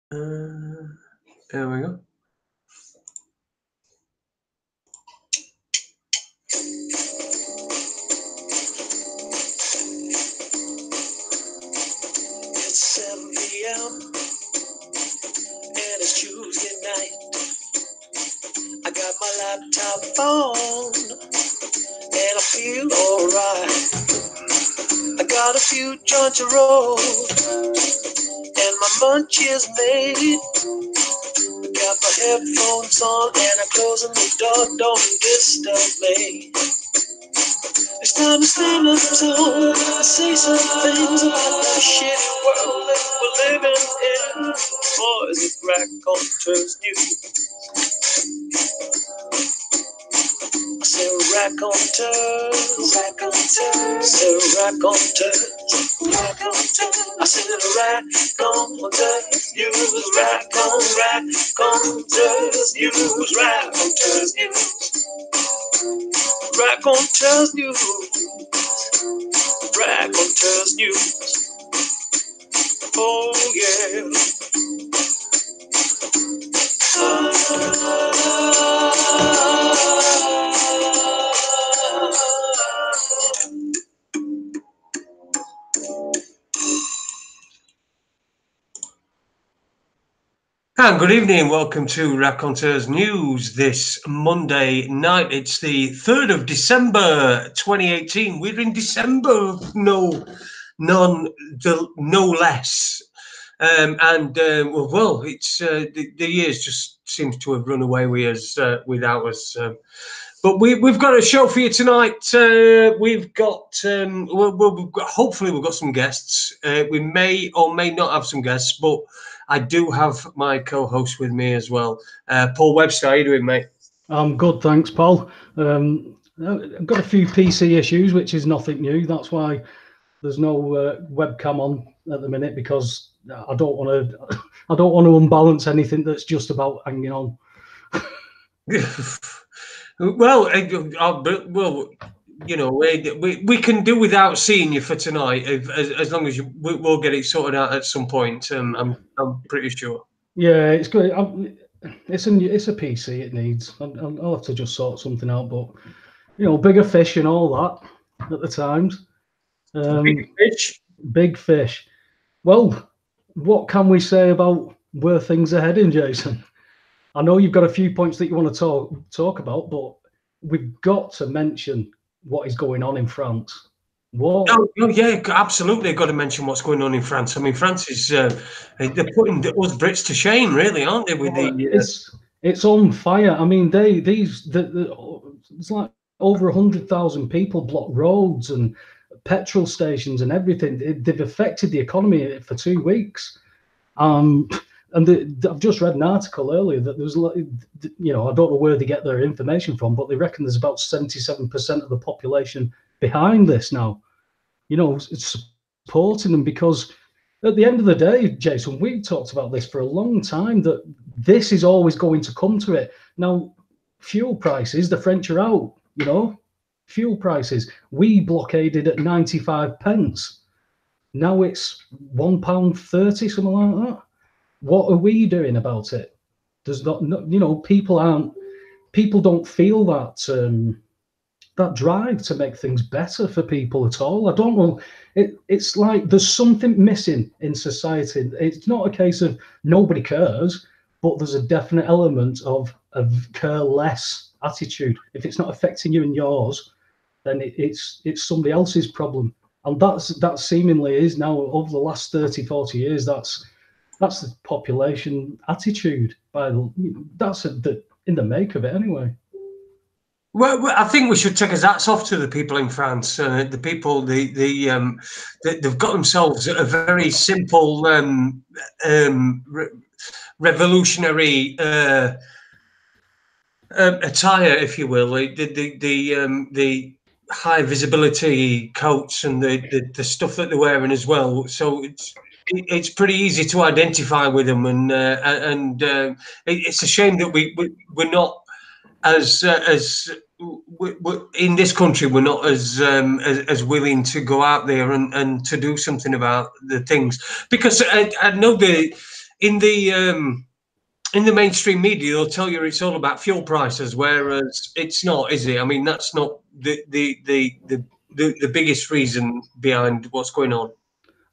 There we go. It's 7 p.m. and it's Tuesday night. I got my laptop on and I feel alright. I got a few joints to roll and my munch is made. I got my headphones on and I'm closing the door, don't disturb me. It's time to stand up tall and say some things about the shitty world that we're living in. Boys, it's Raconteurs news. I say Raconteurs, Raconteurs, say Raconteurs, Raconteurs. I say Raconteurs news, Raconteurs news, Raconteurs news. Raconteurs news, Raconteurs news. Oh yeah. And good evening, welcome to Raconteurs News this Monday night. It's the 3rd of December 2018. We're in December, no less. Well, it's the years just seems to have run away with us, without us. But we've got a show for you tonight. We've got hopefully we've got some guests. We may or may not have some guests, but I do have my co-host with me as well, Paul Webster. How you doing, mate? I'm good, thanks, Paul. I've got a few PC issues, which is nothing new. That's why there's no webcam on at the minute, because I don't want to unbalance anything that's just about hanging on. Well, you know, we can do without seeing you for tonight, as long as we'll get it sorted out at some point. I'm pretty sure. Yeah, it's good. It's a PC. It needs. I'll have to just sort something out. But you know, bigger fish and all that at the times. Big fish. Big fish. Well, what can we say about where things are heading, Jason? I know you've got a few points that you want to talk about, but we've got to mention what is going on in France. What? Oh yeah, absolutely. Got to mention what's going on in France. I mean, France is they're putting us Brits to shame, really, aren't they? With it's on fire. I mean, it's like over 100,000 people block roads and petrol stations and everything. They've affected the economy for 2 weeks. And I've just read an article earlier that there's, you know, I don't know where they get their information from, but they reckon there's about 77% of the population behind this now. You know, it's supporting them, because at the end of the day, Jason, we've talked about this for a long time, that this is always going to come to it. Now, fuel prices, the French are out, you know, fuel prices. We blockaded at 95 pence. Now it's £1.30, something like that. What are we doing about it? There's not, you know, people don't feel that that drive to make things better for people at all. I don't know. It's like there's something missing in society. It's not a case of nobody cares, but there's a definite element of care less attitude. If it's not affecting you and yours, then it's somebody else's problem. And that seemingly is now, over the last 30, 40 years, that's the population attitude. That's in the make of it anyway. Well, I think we should take his hats off to the people in France. The people, they've got themselves a very simple, revolutionary attire, if you will. The high visibility coats and the stuff that they're wearing as well. So it's pretty easy to identify with them, and it's a shame that we're not as in this country, we're not as willing to go out there and to do something about the things, because I know in the mainstream media, they'll tell you it's all about fuel prices, whereas it's not, is it? I mean, that's not the biggest reason behind what's going on.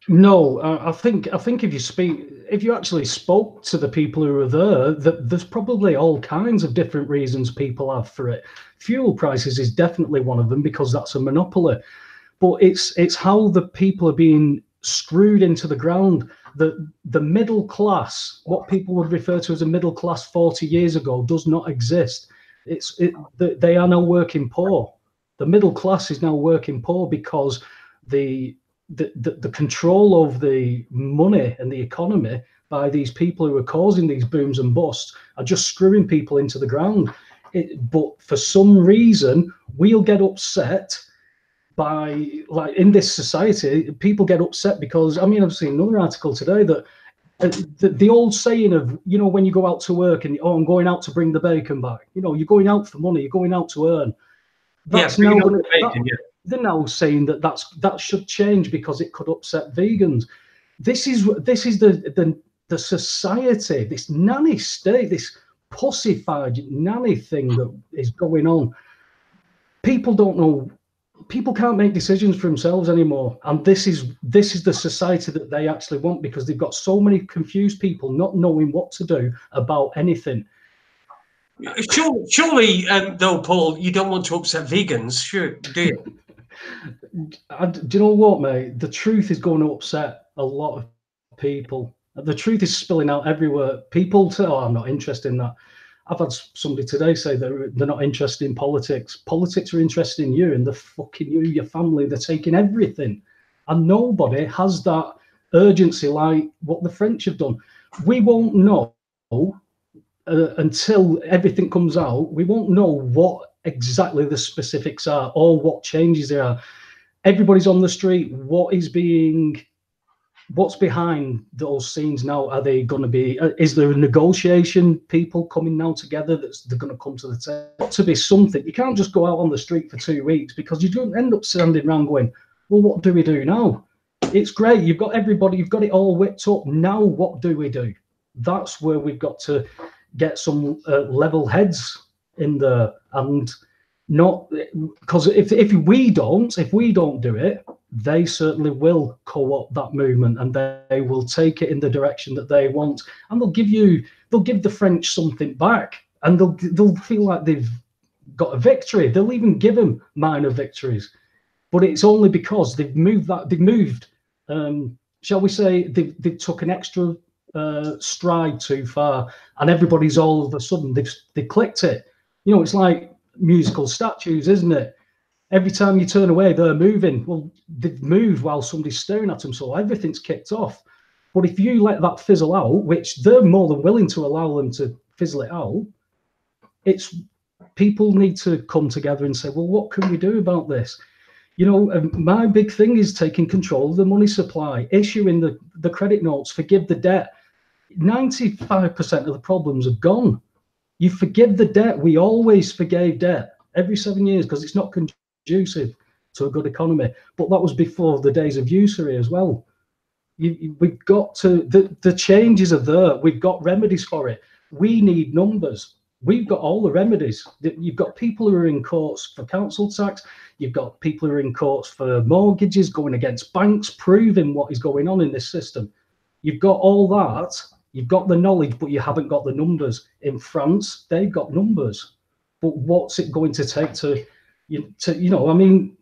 No, I think if you actually spoke to the people who are there, that there's probably all kinds of different reasons people have for it. Fuel prices is definitely one of them because that's a monopoly, but it's how the people are being screwed into the ground. The middle class, what people would refer to as a middle class 40 years ago, does not exist. They are now working poor. The middle class is now working poor because the control of the money and the economy by these people who are causing these booms and busts are just screwing people into the ground. But for some reason, we'll get upset by, like, in this society, people get upset because, I mean, I've seen another article today that the old saying of, you know, when you go out to work and, oh, I'm going out to bring the bacon back, you know, you're going out for money, you're going out to earn. That's now they're now saying that should change because it could upset vegans. This is the society, this nanny state, this pussified nanny thing that is going on. People don't know. People can't make decisions for themselves anymore, and this is the society that they actually want because they've got so many confused people not knowing what to do about anything. Surely, though, Paul, you don't want to upset vegans, sure, do you? Do you know what, mate? The truth is going to upset a lot of people. The truth is spilling out everywhere. People say, oh, I'm not interested in that. I've had somebody today say they're not interested in politics. Politics are interested in you and they're fucking you, your family. They're taking everything. And nobody has that urgency like what the French have done. We won't know until everything comes out. We won't know what exactly the specifics are or what changes there are. Everybody's on the street. What's behind those scenes now? Are they going to be? Is there a negotiation? People coming now together they're going to come to the table to be something. You can't just go out on the street for 2 weeks because you don't end up standing around going, well, what do we do now? It's great. You've got everybody. You've got it all whipped up. Now, what do we do? That's where we've got to get some level heads in there, and not because if we don't do it, they certainly will co-opt that movement and they will take it in the direction that they want, and they'll give the French something back, and they'll feel like they've got a victory. They'll even give them minor victories, but it's only because they've moved, shall we say, they took an extra stride too far, and everybody's all of a sudden they clicked it. You know, it's like musical statues, isn't it? Every time you turn away, they're moving. Well, they've moved while somebody's staring at them, so everything's kicked off. But if you let that fizzle out, which they're more than willing to allow them to fizzle it out, it's people need to come together and say, well, what can we do about this? You know, my big thing is taking control of the money supply, issuing the credit notes, forgive the debt. 95% of the problems are gone. You forgive the debt. We always forgave debt every 7 years because it's not conducive to a good economy. But that was before the days of usury as well. We've got to, the changes are there. We've got remedies for it. We need numbers. We've got all the remedies. You've got people who are in courts for council tax. You've got people who are in courts for mortgages, going against banks, proving what is going on in this system. You've got all that. You've got the knowledge, but you haven't got the numbers. In France, they've got numbers. But what's it going to take to you know, I mean,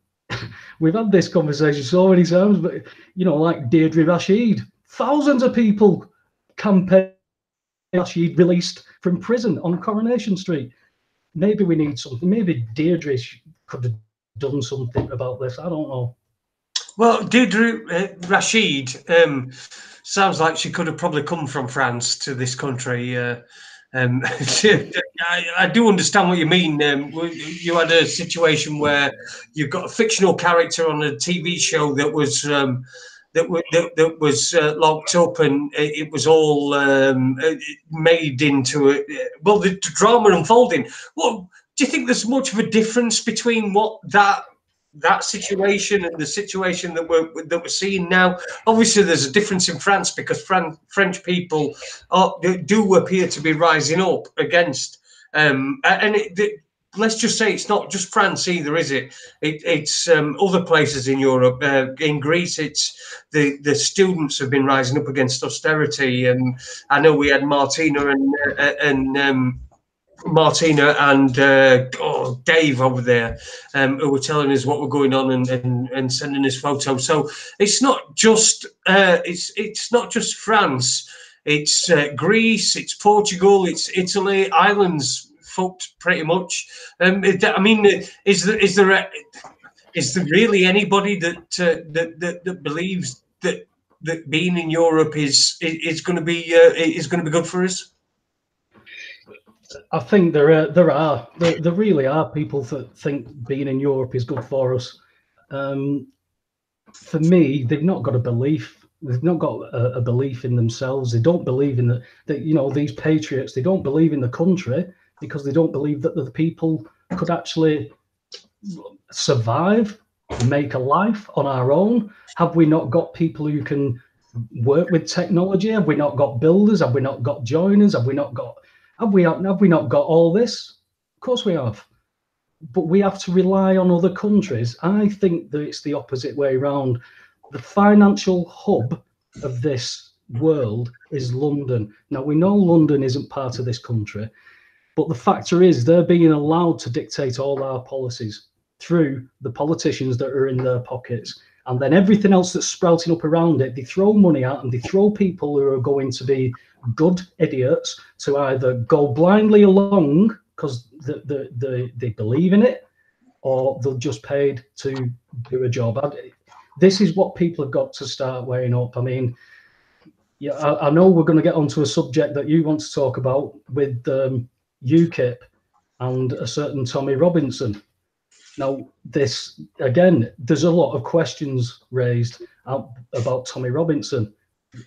we've had this conversation so many times, but, you know, like Deirdre Rashid, thousands of people campaign Rashid released from prison on Coronation Street. Maybe we need something. Maybe Deirdre could have done something about this. I don't know. Well, Deirdre Rashid sounds like she could have probably come from France to this country. I do understand what you mean. You had a situation where you've got a fictional character on a TV show that was locked up, and it was all made into the drama unfolding. Well, do you think there's much of a difference between what that that situation and the situation that we're seeing now. Obviously, there's a difference in France because French people do appear to be rising up against, let's just say it's not just France either, is it? It's other places in Europe. In Greece, it's the students have been rising up against austerity, and I know we had Martina and Dave over there, who were telling us what were going on and sending us photos. So it's not just it's not just France. It's Greece, it's Portugal, it's Italy, islands fucked pretty much. I mean, is there really anybody that believes that being in Europe is going to be good for us? I think there really are people that think being in Europe is good for us. For me, they've not got a belief. They've not got a belief in themselves. They don't believe in that. These patriots. They don't believe in the country because they don't believe that the people could actually survive, make a life on our own. Have we not got people who can work with technology? Have we not got builders? Have we not got joiners? Have we not got all this? Of course we have. But we have to rely on other countries. I think that it's the opposite way around. The financial hub of this world is London. Now, we know London isn't part of this country, but the factor is they're being allowed to dictate all our policies through the politicians that are in their pockets. And then everything else that's sprouting up around it, they throw money out and they throw people who are going to be good idiots to either go blindly along because they believe in it, or they'll just paid to do a job. This is what people have got to start weighing up. I mean, yeah, I know we're going to get onto a subject that you want to talk about with UKIP and a certain Tommy Robinson. Now, this, again, there's a lot of questions raised about Tommy Robinson,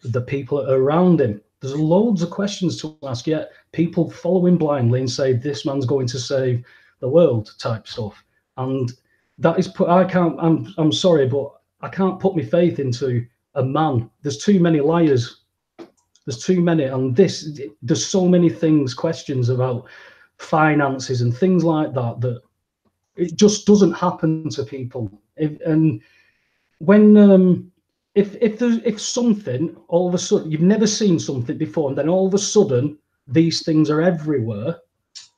the people around him. There's loads of questions to ask, yet people follow him blindly and say, this man's going to save the world type stuff. And that is, I'm sorry, but I can't put my faith into a man. There's too many liars. There's too many. And there's so many questions about finances and things like that it just doesn't happen to people. If something all of a sudden you've never seen something before, and then all of a sudden these things are everywhere,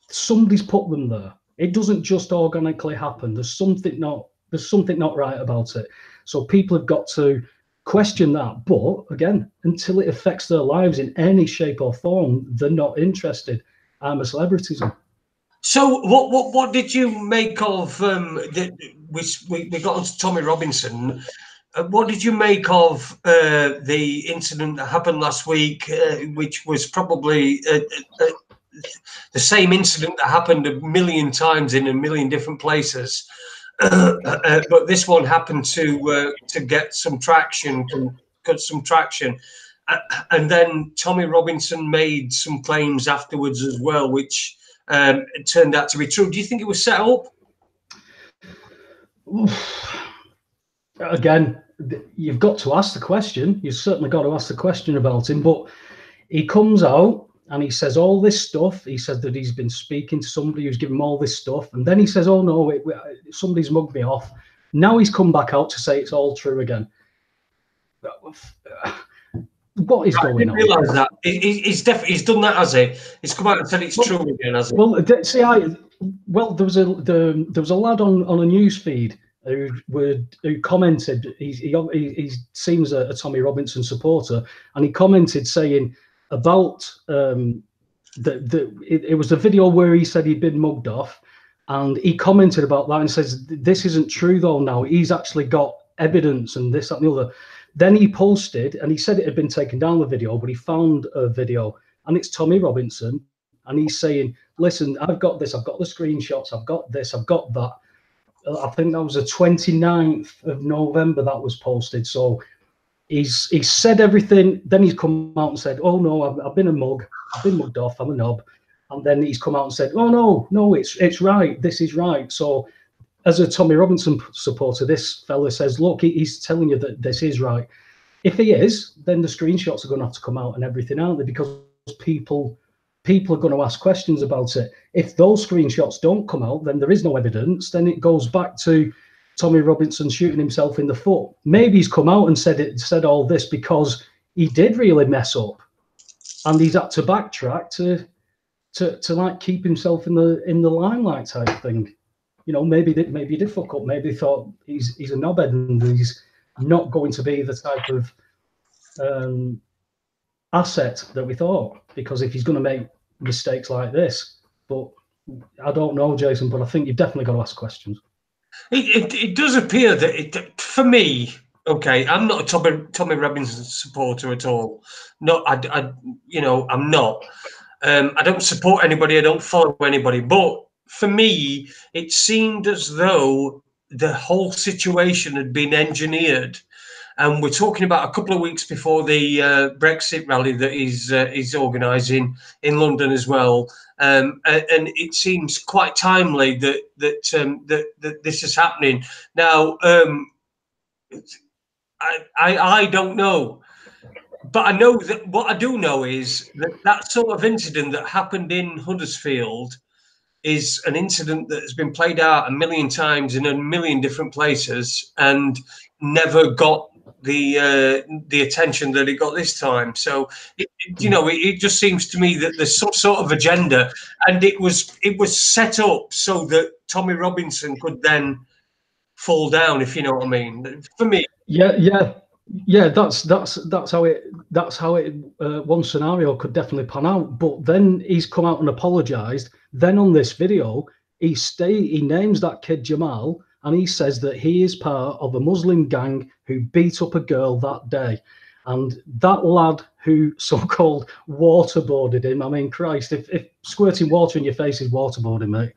somebody's put them there. It doesn't just organically happen. There's something not right about it. So people have got to question that. But again, until it affects their lives in any shape or form, they're not interested. I'm a celebritism. So what did you make of we got onto Tommy Robinson? What did you make of the incident that happened last week, which was probably the same incident that happened a million times in a million different places, but this one happened to get some traction, and then Tommy Robinson made some claims afterwards as well, which it turned out to be true. Do you think it was set up? Again, you've got to ask the question. You've certainly got to ask the question about him. But he comes out and he says all this stuff. He said that he's been speaking to somebody who's given him all this stuff. And then he says, oh, no, somebody's mugged me off. Now he's come back out to say it's all true again. What is going on? I didn't realise that. He's done that, has he? He's come out and said it's true again, has he? Well, see, there was a lad on a news feed who commented. He seems a Tommy Robinson supporter, and he commented saying about it was the video where he said he'd been mugged off, and he commented about that and says this isn't true though. Now he's actually got evidence and this, that, and the other. Then he posted, and he said it had been taken down the video, but he found a video, and it's Tommy Robinson, and he's saying, listen, I've got this, I've got the screenshots, I've got this, I've got that. I think that was the 29th of November that was posted. So he's said everything. Then he's come out and said, oh, no, I've been a mug. I've been mugged off. I'm a knob. And then he's come out and said, oh, no, it's right. This is right. So as a Tommy Robinson supporter, this fella says, look, he's telling you that this is right. If he is, then the screenshots are going to have to come out and everything, aren't they? Because people are going to ask questions about it. If those screenshots don't come out, then there is no evidence. Then it goes back to Tommy Robinson shooting himself in the foot. Maybe he's come out and said all this because he did really mess up, and he's had to backtrack to like keep himself in the limelight type thing. You know, maybe he did fuck up. Maybe he thought he's a knobhead and he's not going to be the type of asset that we thought, because if he's going to make mistakes like this. But I don't know, Jason, but I think you've definitely got to ask questions. It does appear that for me, okay, I'm not a Tommy Robinson supporter at all. No, I'm not. I don't support anybody. I don't follow anybody. But for me, it seemed as though the whole situation had been engineered. And we're talking about a couple of weeks before the Brexit rally that he's organising in London as well. And it seems quite timely that this is happening now. I don't know, but I know that what I do know is that sort of incident that happened in Huddersfield is an incident that has been played out a million times in a million different places and never got the attention that it got this time. So it just seems to me that there's some sort of agenda, and it was set up so that Tommy Robinson could then fall down, if you know what I mean. For me, yeah. That's how it one scenario could definitely pan out. But then he's come out and apologized. Then on this video, he names that kid Jamal, and he says that he is part of a Muslim gang who beat up a girl that day. And that lad who so-called waterboarded him, I mean, Christ, if squirting water in your face is waterboarding, mate.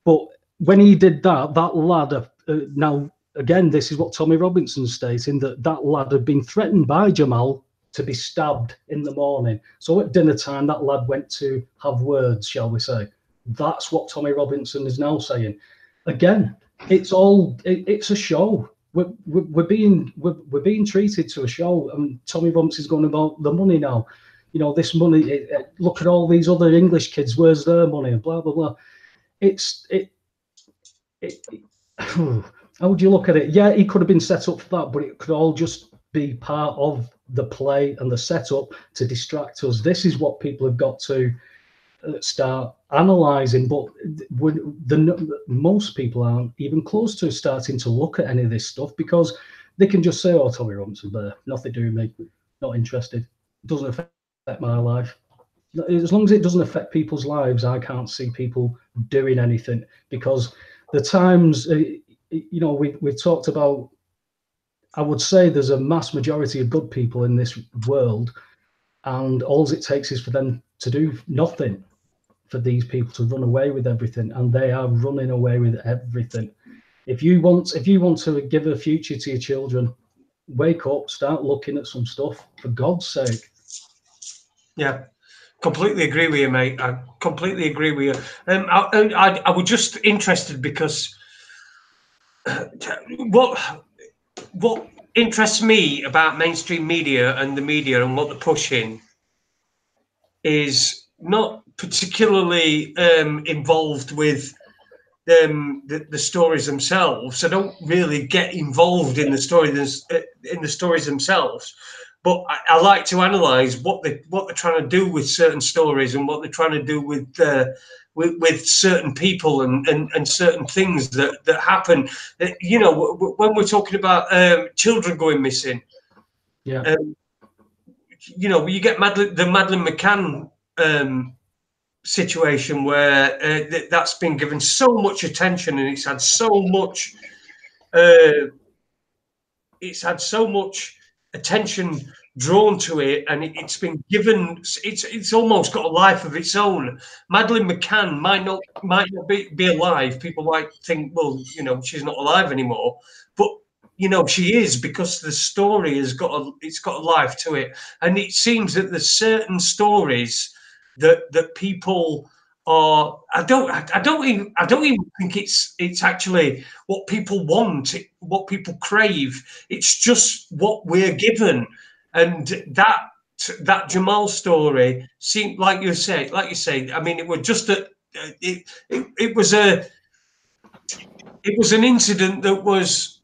But when he did that lad, now, again, this is what Tommy Robinson's stating, that lad had been threatened by Jamal to be stabbed in the morning. So at dinner time, that lad went to have words, shall we say. That's what Tommy Robinson is now saying. Again, it's a show. We're being treated to a show, and Tommy Robinson's going about the money now. You know, this money. Look at all these other English kids. Where's their money? And blah blah blah. How would you look at it? Yeah, he could have been set up for that, but it could all just be part of the play and the setup to distract us. This is what people have got to start analysing, but most people aren't even close to starting to look at any of this stuff, because they can just say, oh, Tommy Robinson, but nothing to do with me, not interested. It doesn't affect my life. As long as it doesn't affect people's lives, I can't see people doing anything, because the times, we've talked about, I would say there's a mass majority of good people in this world, and all it takes is for them to do nothing, for these people to run away with everything, and they are running away with everything. If you want to give a future to your children, wake up, start looking at some stuff, for God's sake. Yeah. Completely agree with you, mate. I completely agree with you. I was just interested because what interests me about mainstream media and the media and what they're pushing is not particularly involved with the stories themselves. I don't really get involved in the stories themselves. But I like to analyse what they're trying to do with certain stories and what they're trying to do with certain people and certain things that happen. When we're talking about children going missing, you get the Madeleine McCann situation where that's been given so much attention, and it's had so much attention drawn to it, and it's been given. It's almost got a life of its own. Madeleine McCann might not be alive. People might think, well, she's not alive anymore, but she is, because the story has got a life to it. And it seems that there's certain stories that people or I don't even think it's actually what people want, what people crave. It's just what we're given, and that Jamal story seemed like you say. I mean, it was just it was an incident that was.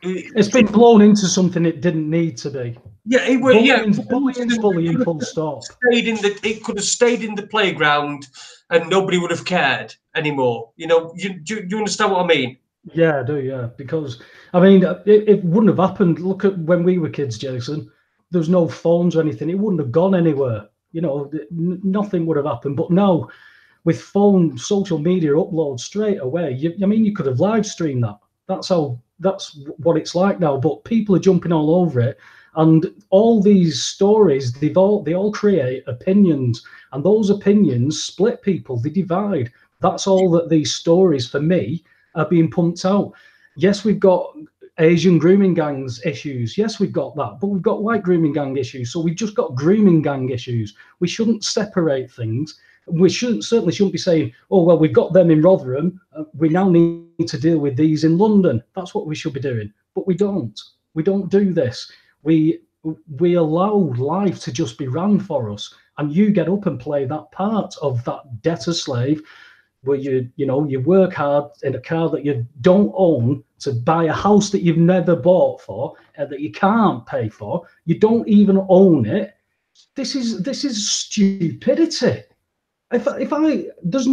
It's been blown into something it didn't need to be. Yeah, it was. Bullying's bullying. Full stop. It could have stayed in the playground, and nobody would have cared anymore. You know, do you understand what I mean? Yeah, I do. Yeah, because I mean, it wouldn't have happened. Look at when we were kids, Jason. There was no phones or anything. It wouldn't have gone anywhere. You know, nothing would have happened. But now, with phone, social media upload straight away. I mean, you could have live streamed that. That's what it's like now. But people are jumping all over it, and all these stories, they all create opinions, and those opinions split people. They divide. That's all that these stories, for me, are being pumped out. Yes, we've got Asian grooming gangs issues. Yes, we've got that, but we've got white grooming gang issues. So we've just got grooming gang issues. We shouldn't separate things. We certainly shouldn't be saying, oh, well, we've got them in Rotherham. We now need to deal with these in London. That's what we should be doing. But we don't. We don't do this. We allow life to just be ran for us. And you get up and play that part of that debtor slave where you work hard in a car that you don't own to buy a house that you've never bought for, that you can't pay for. You don't even own it. This is stupidity. There's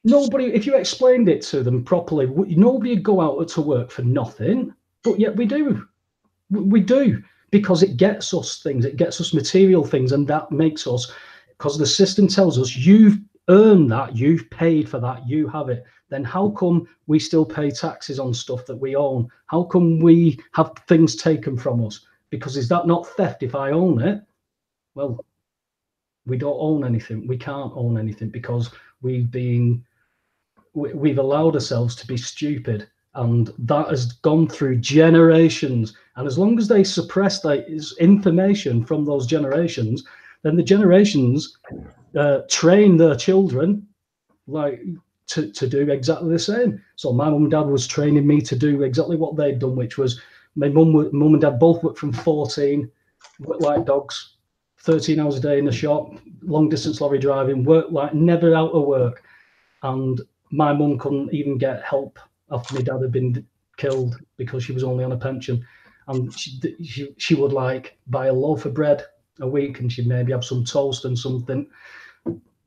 nobody, if you explained it to them properly, nobody would go out to work for nothing, but yet we do. We do, because it gets us things, it gets us material things, and that makes us, because the system tells us you've earned that, you've paid for that, you have it. Then how come we still pay taxes on stuff that we own? How come we have things taken from us? Because is that not theft if I own it? Well, we don't own anything. We can't own anything because we've allowed ourselves to be stupid, and that has gone through generations. And as long as they suppress that information from those generations, then the generations train their children like to do exactly the same. So my mum and dad was training me to do exactly what they'd done, which was my mum and dad both worked from 14, worked like dogs, 13 hours a day in the shop, long distance lorry driving, worked like never out of work. And my mum couldn't even get help after my dad had been killed because she was only on a pension. And she would like buy a loaf of bread a week, and she'd maybe have some toast and something.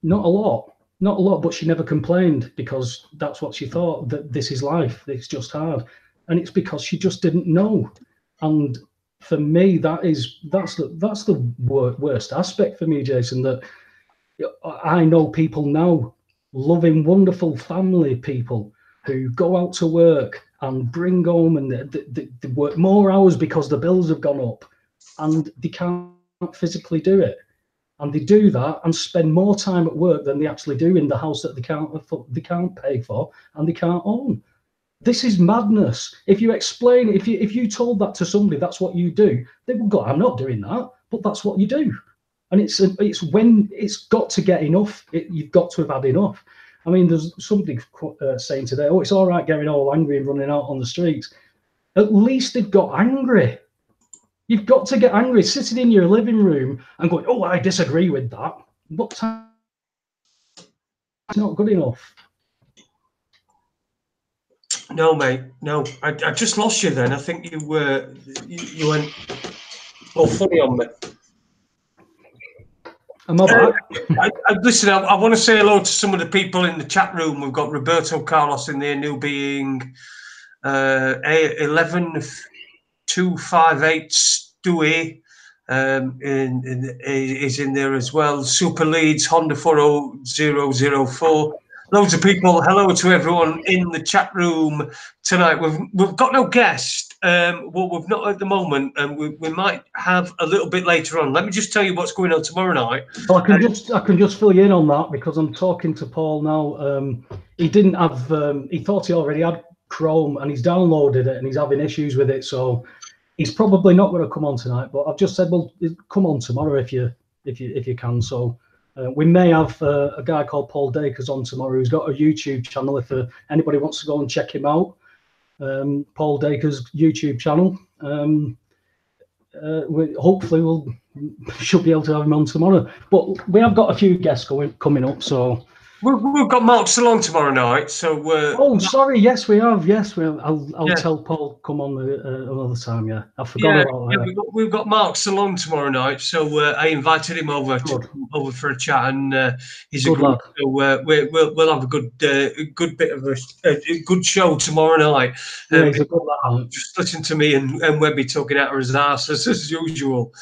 Not a lot, but she never complained, because that's what she thought, that this is life, it's just hard. And it's because she just didn't know. And for me, that's the worst aspect for me, Jason, that I know people now, loving, wonderful family people, who go out to work and bring home, and they work more hours because the bills have gone up, and they can't physically do it. And they do that and spend more time at work than they actually do in the house that they can't pay for and they can't own. This is madness. If you explain, if you told that to somebody, that's what you do, they will go, I'm not doing that, but that's what you do. And it's when it's got to get enough. You've got to have had enough. I mean, there's somebody saying today, oh, it's all right getting all angry and running out on the streets. At least they've got angry. You've got to get angry, sitting in your living room and going, oh, I disagree with that. But it's not good enough. No, mate, no. I just lost you then. I think you went all funny on me. Am I back? Listen, I want to say hello to some of the people in the chat room. We've got Roberto Carlos in there, new being 11258 Stewie is in there as well. Super Leads Honda 40004. Loads of people. Hello to everyone in the chat room tonight. We've got no guest. Well, we've not at the moment, and we might have a little bit later on. Let me just tell you what's going on tomorrow night. Well, I can just fill you in on that, because I'm talking to Paul now. He didn't have. He thought he already had Chrome, and he's downloaded it, and he's having issues with it. So he's probably not going to come on tonight. But I've just said, well, come on tomorrow if you can. So We may have a guy called Paul Dacres on tomorrow who's got a YouTube channel. If anybody wants to go and check him out, Paul Dacres' YouTube channel. Hopefully we'll should be able to have him on tomorrow. But we have got a few guests coming up, so. We've got Mark Salon tomorrow night, so. Oh, sorry. Yes, we have. Yes, we have. I'll tell Paul come on another time. Yeah, I forgot about that. Yeah, we've got Mark Salon tomorrow night, so I invited him over over for a chat, and he's a good lad. So we'll have a good bit of a good show tomorrow night. Yeah, he's a good lad. Just listen to me and Webby talking out of his arse as usual.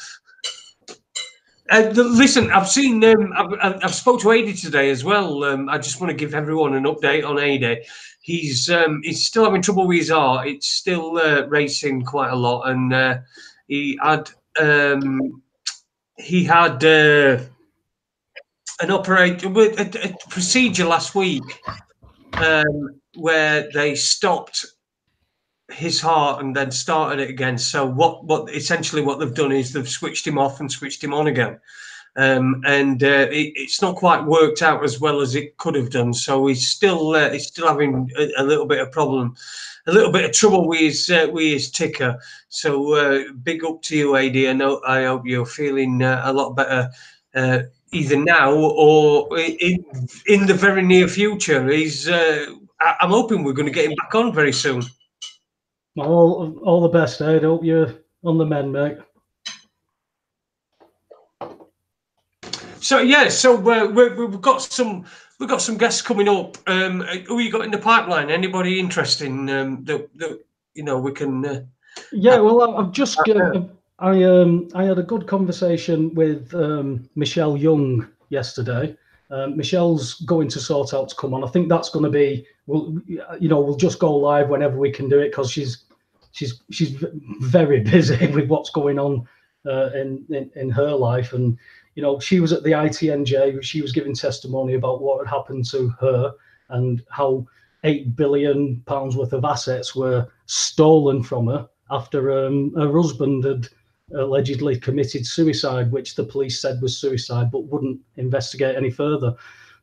Listen, I've seen. I've spoke to Adie today as well. I just want to give everyone an update on Adie. He's still having trouble with his heart. It's still racing quite a lot, and he had an a procedure last week where they stopped his heart and then started it again. So what essentially what they've done is they've switched him off and switched him on again. It's not quite worked out as well as it could have done. So he's still having a little bit of problem, a little bit of trouble with his ticker. So big up to you, Adie. I hope you're feeling a lot better either now or in the very near future. I'm hoping we're going to get him back on very soon. All the best, Ed. Hope you're on the mend, mate. So yeah, we've got some guests coming up. Who you got in the pipeline? Anybody interesting that we can? Yeah, well, I've just I had a good conversation with Michelle Young yesterday. Michelle's going to sort out to come on. I think that's going to be we'll just go live whenever we can do it because she's very busy with what's going on in her life. And she was at the ITNJ. She was giving testimony about what had happened to her and how £8 billion worth of assets were stolen from her after her husband had allegedly committed suicide, which the police said was suicide, but wouldn't investigate any further.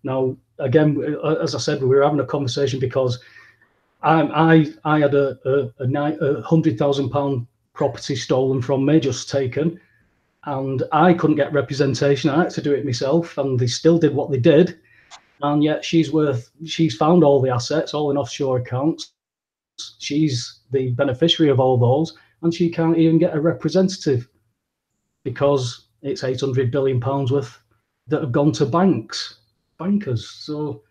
Now, again, as I said, we were having a conversation because I had a £100,000 property stolen from me, just taken, and I couldn't get representation. I had to do it myself, and they still did what they did. And yet she's found all the assets, all in offshore accounts. She's the beneficiary of all those, and she can't even get a representative because it's £800 billion worth that have gone to bankers. So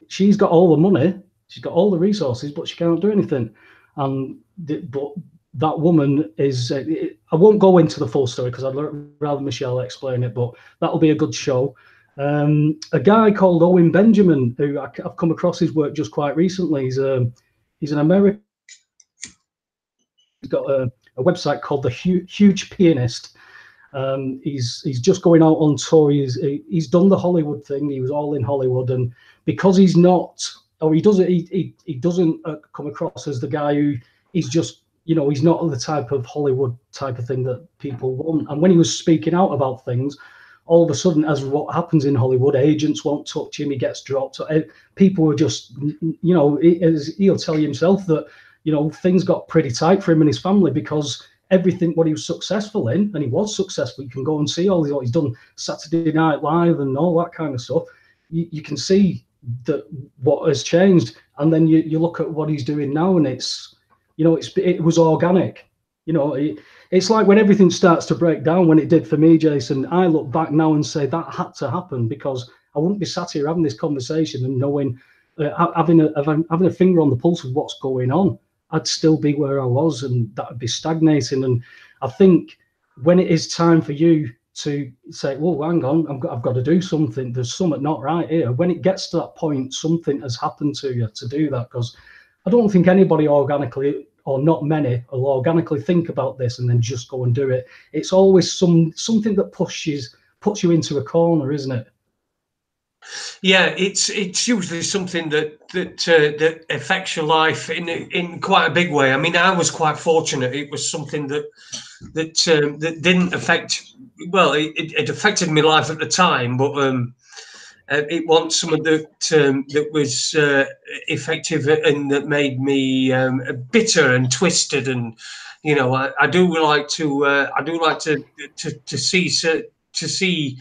she's got all the money, she's got all the resources, but she can't do anything. But that woman is, I won't go into the full story because I'd rather Michelle explain it, but that'll be a good show. A guy called Owen Benjamin, who I've come across his work just quite recently. He's an American. He's got a website called The Huge Pianist. He's just going out on tour. He's done the Hollywood thing. He was all in Hollywood, and because he's not, or he doesn't come across as the guy who he's just, he's not the type of Hollywood type of thing that people want. And when he was speaking out about things, all of a sudden, as what happens in Hollywood, agents won't touch him. He gets dropped. People were just, he'll tell you himself that, things got pretty tight for him and his family because everything what he was successful in, and he was successful. You can go and see all what he's done, Saturday Night Live and all that kind of stuff. You can see that what has changed, and then you look at what he's doing now, and it's, it was organic. It's like when everything starts to break down, when it did for me, Jason. I look back now and say that had to happen because I wouldn't be sat here having this conversation and knowing, having a finger on the pulse of what's going on. I'd still be where I was, and that would be stagnating. And I think when it is time for you to say, "Well, hang on, I've got to do something. There's something not right here." When it gets to that point, something has happened to you to do that. Because I don't think anybody organically, or not many, will organically think about this and then just go and do it. It's always something that puts you into a corner, isn't it? Yeah, it's usually something that affects your life in quite a big way. I mean, I was quite fortunate. It was something that didn't affect well, it affected my life at the time, but it wasn't something that was effective and that made me bitter and twisted. And I do like to see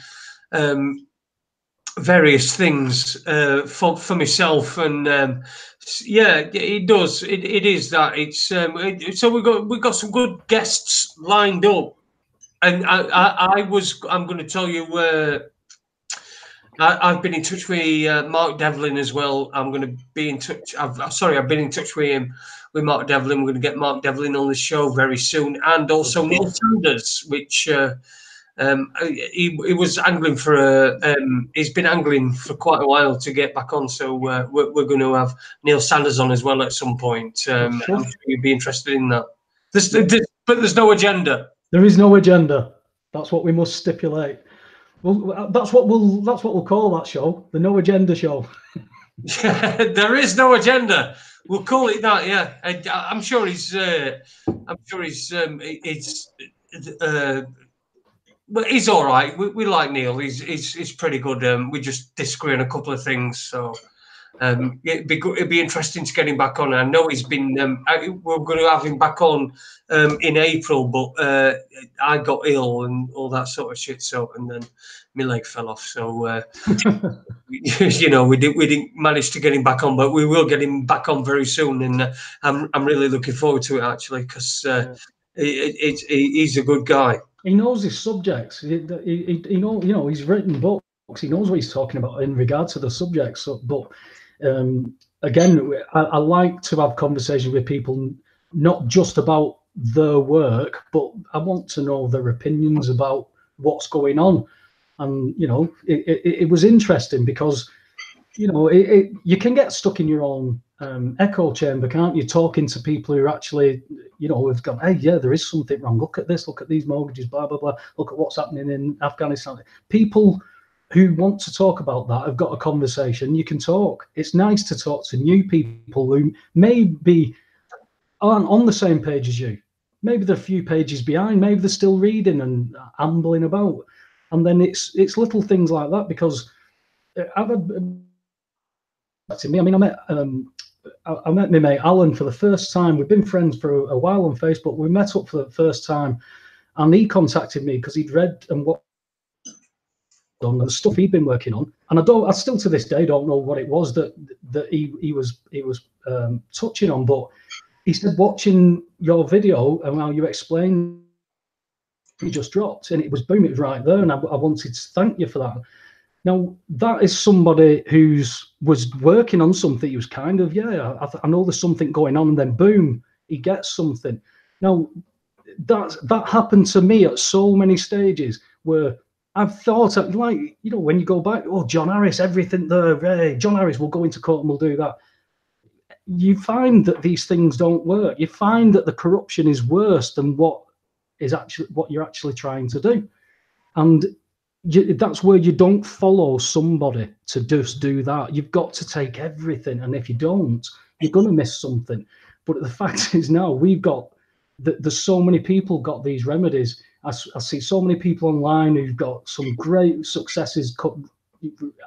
various things for myself, and yeah, it does. It is that. So we've got some good guests lined up, and I'm going to tell you. I've been in touch with Mark Devlin as well. I'm going to be in touch. I've been in touch with him, with Mark Devlin. We're going to get Mark Devlin on the show very soon, and also Neil Sanders, which he was angling for he's been angling for quite a while to get back on. So we're going to have Neil Sanders on as well at some point. I'm sure you'd be interested in that. But there's no agenda. There is no agenda. That's what we must stipulate. Well, that's what we'll call that show, the No Agenda Show. There is no agenda. We'll call it that. Yeah, I'm sure he's. But he's all right. We like Neil. He's pretty good. We just disagree on a couple of things. So it'd be interesting to get him back on. I know he's been. We're going to have him back on in April, but I got ill and all that sort of shit. So and then my leg fell off. So we didn't manage to get him back on, but we will get him back on very soon. And I'm really looking forward to it actually, because he's a good guy. He knows his subjects. He he's written books. He knows what he's talking about in regard to the subjects. So, but again, I like to have conversations with people, not just about their work, but I want to know their opinions about what's going on. And it was interesting because you can get stuck in your own echo chamber, can't you? Talking to people who actually have gone, hey, yeah, there is something wrong. Look at this. Look at these mortgages. Blah blah blah. Look at what's happening in Afghanistan. People who want to talk about that have got a conversation. You can talk. It's nice to talk to new people who maybe aren't on the same page as you. Maybe they're a few pages behind. Maybe they're still reading and ambling about. And then it's little things like that, because I've had. I mean, I met my mate Alan for the first time. We've been friends for a while on Facebook. We met up for the first time, and he contacted me because he'd read and what on the stuff he'd been working on. And I still to this day don't know what it was that he was touching on. But he said, watching your video and how you explained. He just dropped, and it was boom, it was right there, and I wanted to thank you for that. Now, that is somebody was working on something. He was kind of, I know there's something going on, and then boom, he gets something. Now, that happened to me at so many stages where I've thought, like, when you go back, oh, John Harris, everything there, hey, John Harris will go into court and we'll do that. You find that these things don't work. You find that the corruption is worse than what you're actually trying to do, and that's where you don't follow somebody to just do that. You've got to take everything, and if you don't, you're going to miss something. But the fact is, now we've got there's so many people got these remedies. I see so many people online who've got some great successes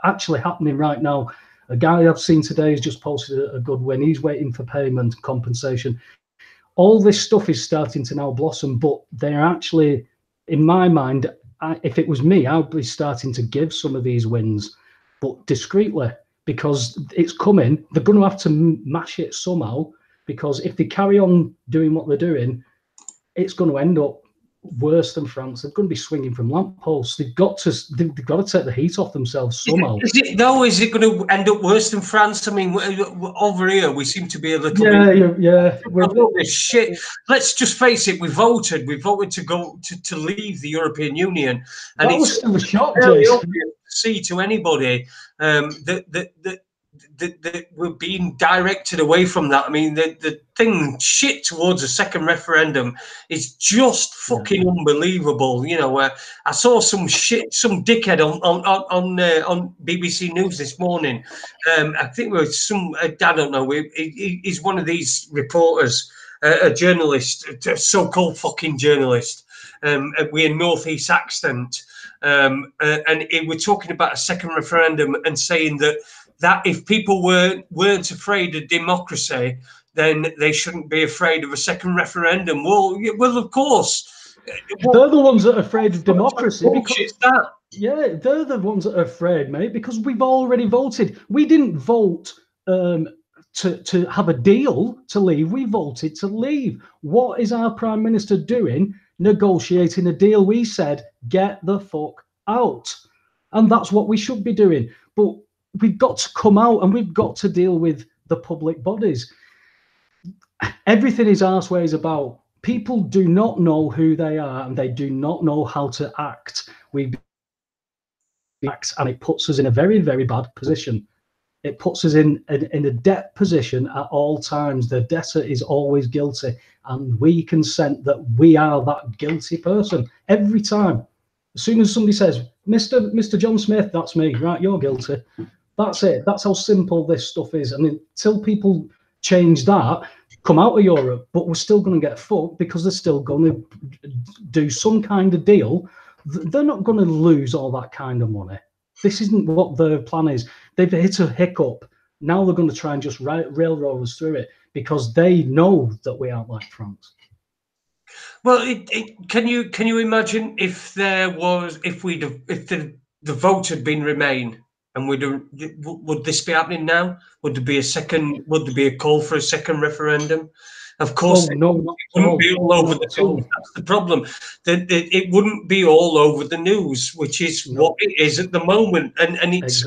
actually happening right now. A guy I've seen today has just posted a good win. He's waiting for payment compensation. All this stuff is starting to now blossom, but they're actually, in my mind, if it was me, I'd be starting to give some of these wins, but discreetly, because it's coming. They're going to have to mash it somehow, because if they carry on doing what they're doing, it's going to end up worse than France. They're going to be swinging from lampposts. They've got to take the heat off themselves somehow. Is it going to end up worse than France? I mean, over here we seem to be a little bit shit. Let's just face it. We voted to go to leave the European Union, and that was still a shock, very obvious to see to anybody that we're being directed away from that. I mean, the thing shit towards a second referendum is just fucking unbelievable. I saw some dickhead on BBC News this morning. I think it was I don't know. He's one of these reporters, a journalist, a so-called fucking journalist. with a northeast accent, and we're talking about a second referendum and saying that if people weren't afraid of democracy, then they shouldn't be afraid of a second referendum. Well, of course. They're the ones that are afraid of democracy because that. Yeah, they're the ones that are afraid, mate, because we've already voted. We didn't vote to have a deal to leave. We voted to leave. What is our Prime Minister doing? Negotiating a deal. We said, get the fuck out. And that's what we should be doing. But we've got to come out and we've got to deal with the public bodies. Everything is arseways about. People do not know who they are and they do not know how to act. And it puts us in a very, very bad position. It puts us in a debt position at all times. The debtor is always guilty, and we consent that we are that guilty person every time. As soon as somebody says, Mr. John Smith, that's me, right, you're guilty. That's it. That's how simple this stuff is. And until people change that, come out of Europe, but we're still going to get fucked because they're still going to do some kind of deal. They're not going to lose all that kind of money. This isn't what their plan is. They've hit a hiccup. Now they're going to try and just railroad us through it because they know that we aren't like France. Well, can you imagine if the vote had been Remain, and would this be happening now? Would there be a call for a second referendum? Of course, it wouldn't be all over the news. That's the problem. It wouldn't be all over the news, which is what it is at the moment. And it's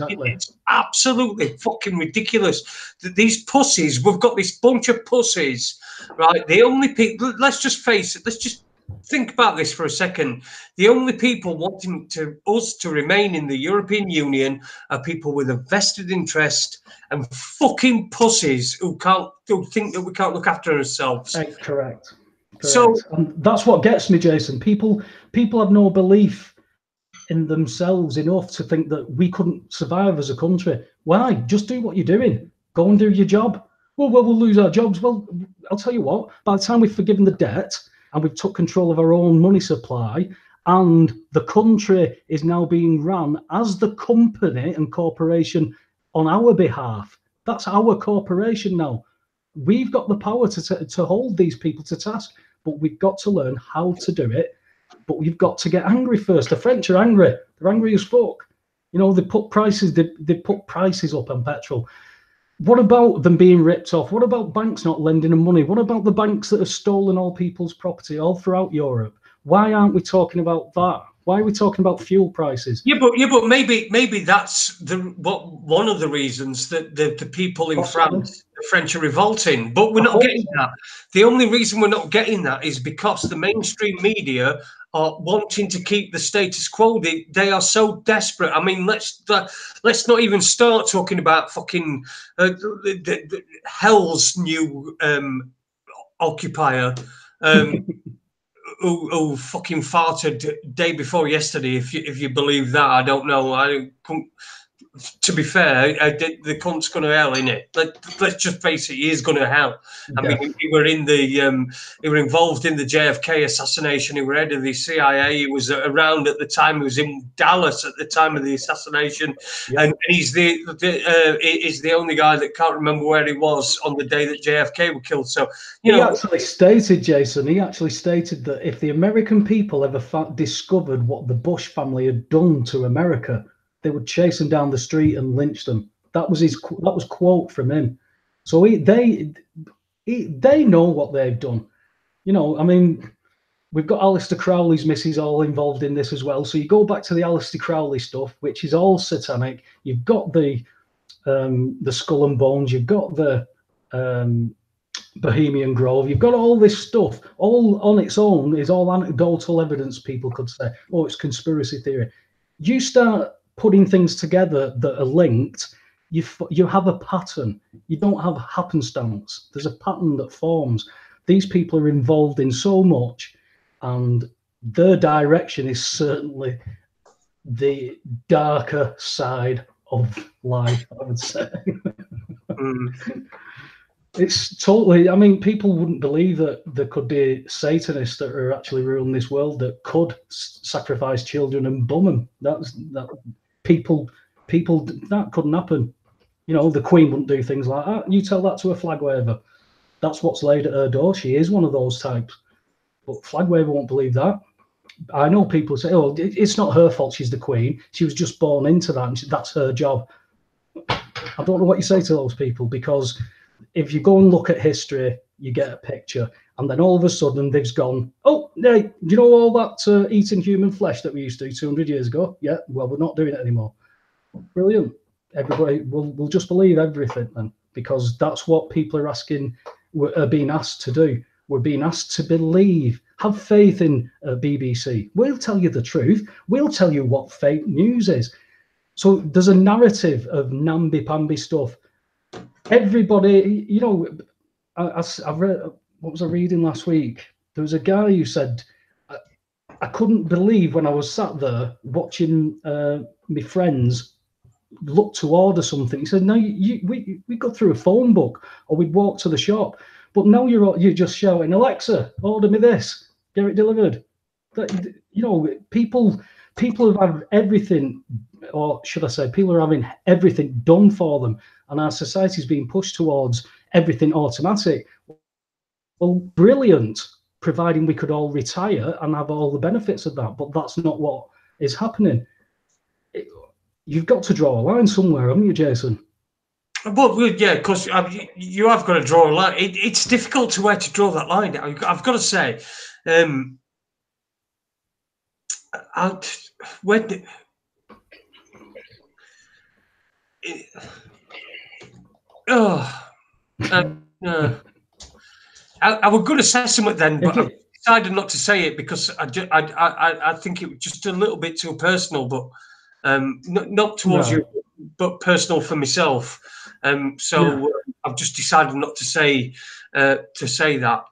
absolutely fucking ridiculous that these pussies, we've got this bunch of pussies, right? The only people, let's just face it, let's just think about this for a second. The only people wanting us to remain in the European Union are people with a vested interest and fucking pussies who think that we can't look after ourselves. Correct. So and that's what gets me, Jason. People have no belief in themselves enough to think that we couldn't survive as a country. Why? Just do what you're doing. Go and do your job. Well, we'll lose our jobs. Well, I'll tell you what, by the time we've forgiven the debt and we've took control of our own money supply, and the country is now being run as the company and corporation on our behalf. That's our corporation now. We've got the power to hold these people to task, but we've got to learn how to do it. But we've got to get angry first. The French are angry. They're angry as fuck. You know, they put prices up on petrol. What about them being ripped off? What about banks not lending them money? What about the banks that have stolen all people's property all throughout Europe? Why aren't we talking about that? Why are we talking about fuel prices? Yeah, but maybe that's one of the reasons that the people in France, the French, are revolting. But we're not getting that. The only reason we're not getting that is because the mainstream media are wanting to keep the status quo. They are so desperate. I mean, let's not even start talking about fucking the hell's new occupier. Who fucking farted day before yesterday? If you believe that, I don't know. To be fair, the cunt's going to hell, innit? Let's just face it, he is going to hell. I mean, he were involved in the JFK assassination. He were head of the CIA. He was around at the time. He was in Dallas at the time of the assassination, and he's the only guy that can't remember where he was on the day that JFK were killed. So he actually stated, Jason. He actually stated that if the American people ever discovered what the Bush family had done to America, they would chase them down the street and lynch them. That was quote from him. So they know what they've done. You know, I mean, we've got Aleister Crowley's missus all involved in this as well. So you go back to the Aleister Crowley stuff, which is all satanic. You've got the Skull and Bones. You've got the Bohemian Grove. You've got all this stuff. All on its own is all anecdotal evidence. People could say, "Oh, it's conspiracy theory." You start putting things together that are linked, you have a pattern. You don't have happenstance. There's a pattern that forms. These people are involved in so much, and their direction is certainly the darker side of life, I would say. It's totally. I mean, people wouldn't believe that there could be Satanists that are actually ruling this world that could sacrifice children and bum them. That people that couldn't happen. You know, the Queen wouldn't do things like that. You tell that to a flag waver. That's what's laid at her door. She is one of those types. But flag waver won't believe that. I know people say, "Oh, it's not her fault. She's the Queen. She was just born into that, and that's her job." I don't know what you say to those people, because if you go and look at history, you get a picture, and then all of a sudden they've gone, "Oh, hey, you know all that eating human flesh that we used to do 200 years ago? Yeah, well, we're not doing it anymore." Brilliant. Everybody will just believe everything then, because that's what people are being asked to do. We're being asked to believe. Have faith in BBC. We'll tell you the truth. We'll tell you what fake news is. So there's a narrative of namby-pamby stuff. Everybody, you know, I read, what was I reading last week? There was a guy who said, I couldn't believe when I was sat there watching my friends look to order something. He said, "No, we go through a phone book, or we'd walk to the shop, but now you're just shouting, 'Alexa, order me this, get it delivered.'" That, you know, people have had everything, or should I say, people are having everything done for them, and our society is being pushed towards everything automatic. Well, brilliant, providing we could all retire and have all the benefits of that, but that's not what is happening. You've got to draw a line somewhere, haven't you, Jason? Well, yeah, because you have got to draw a line. It's difficult to where to draw that line. I've got to say, when I was going to say something then, but I decided not to say it because I think it was just a little bit too personal, but not towards you, but personal for myself. So I've just decided not to say that.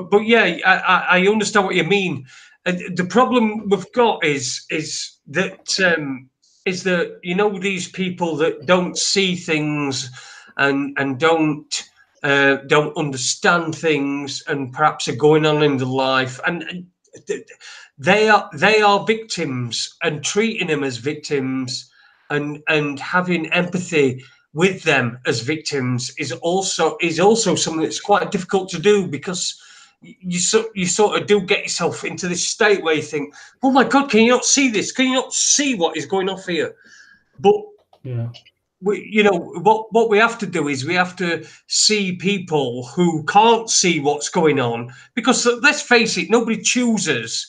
But yeah, I understand what you mean. The problem we've got is that you know, these people that don't see things and don't understand things, and perhaps are going on in their life, and they are victims, and treating them as victims and having empathy with them as victims is also something that's quite difficult to do, because you sort of do get yourself into this state where you think, "Oh my God, can you not see this? Can you not see what is going on here?" But yeah, you know, what we have to do is we have to see people who can't see what's going on, because let's face it, nobody chooses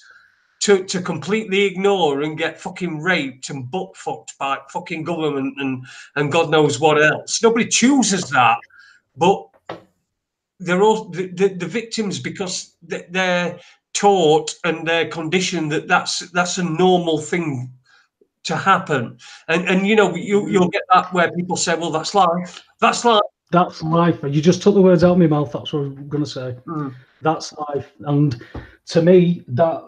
to completely ignore and get fucking raped and butt fucked by fucking government and God knows what else. Nobody chooses that, but they're all the victims because they're taught and they're conditioned that that's a normal thing to happen, and you know, you'll get that where people say, "Well, that's life. That's life. That's life." You just took the words out of my mouth. That's what I was going to say. That's life. And to me, that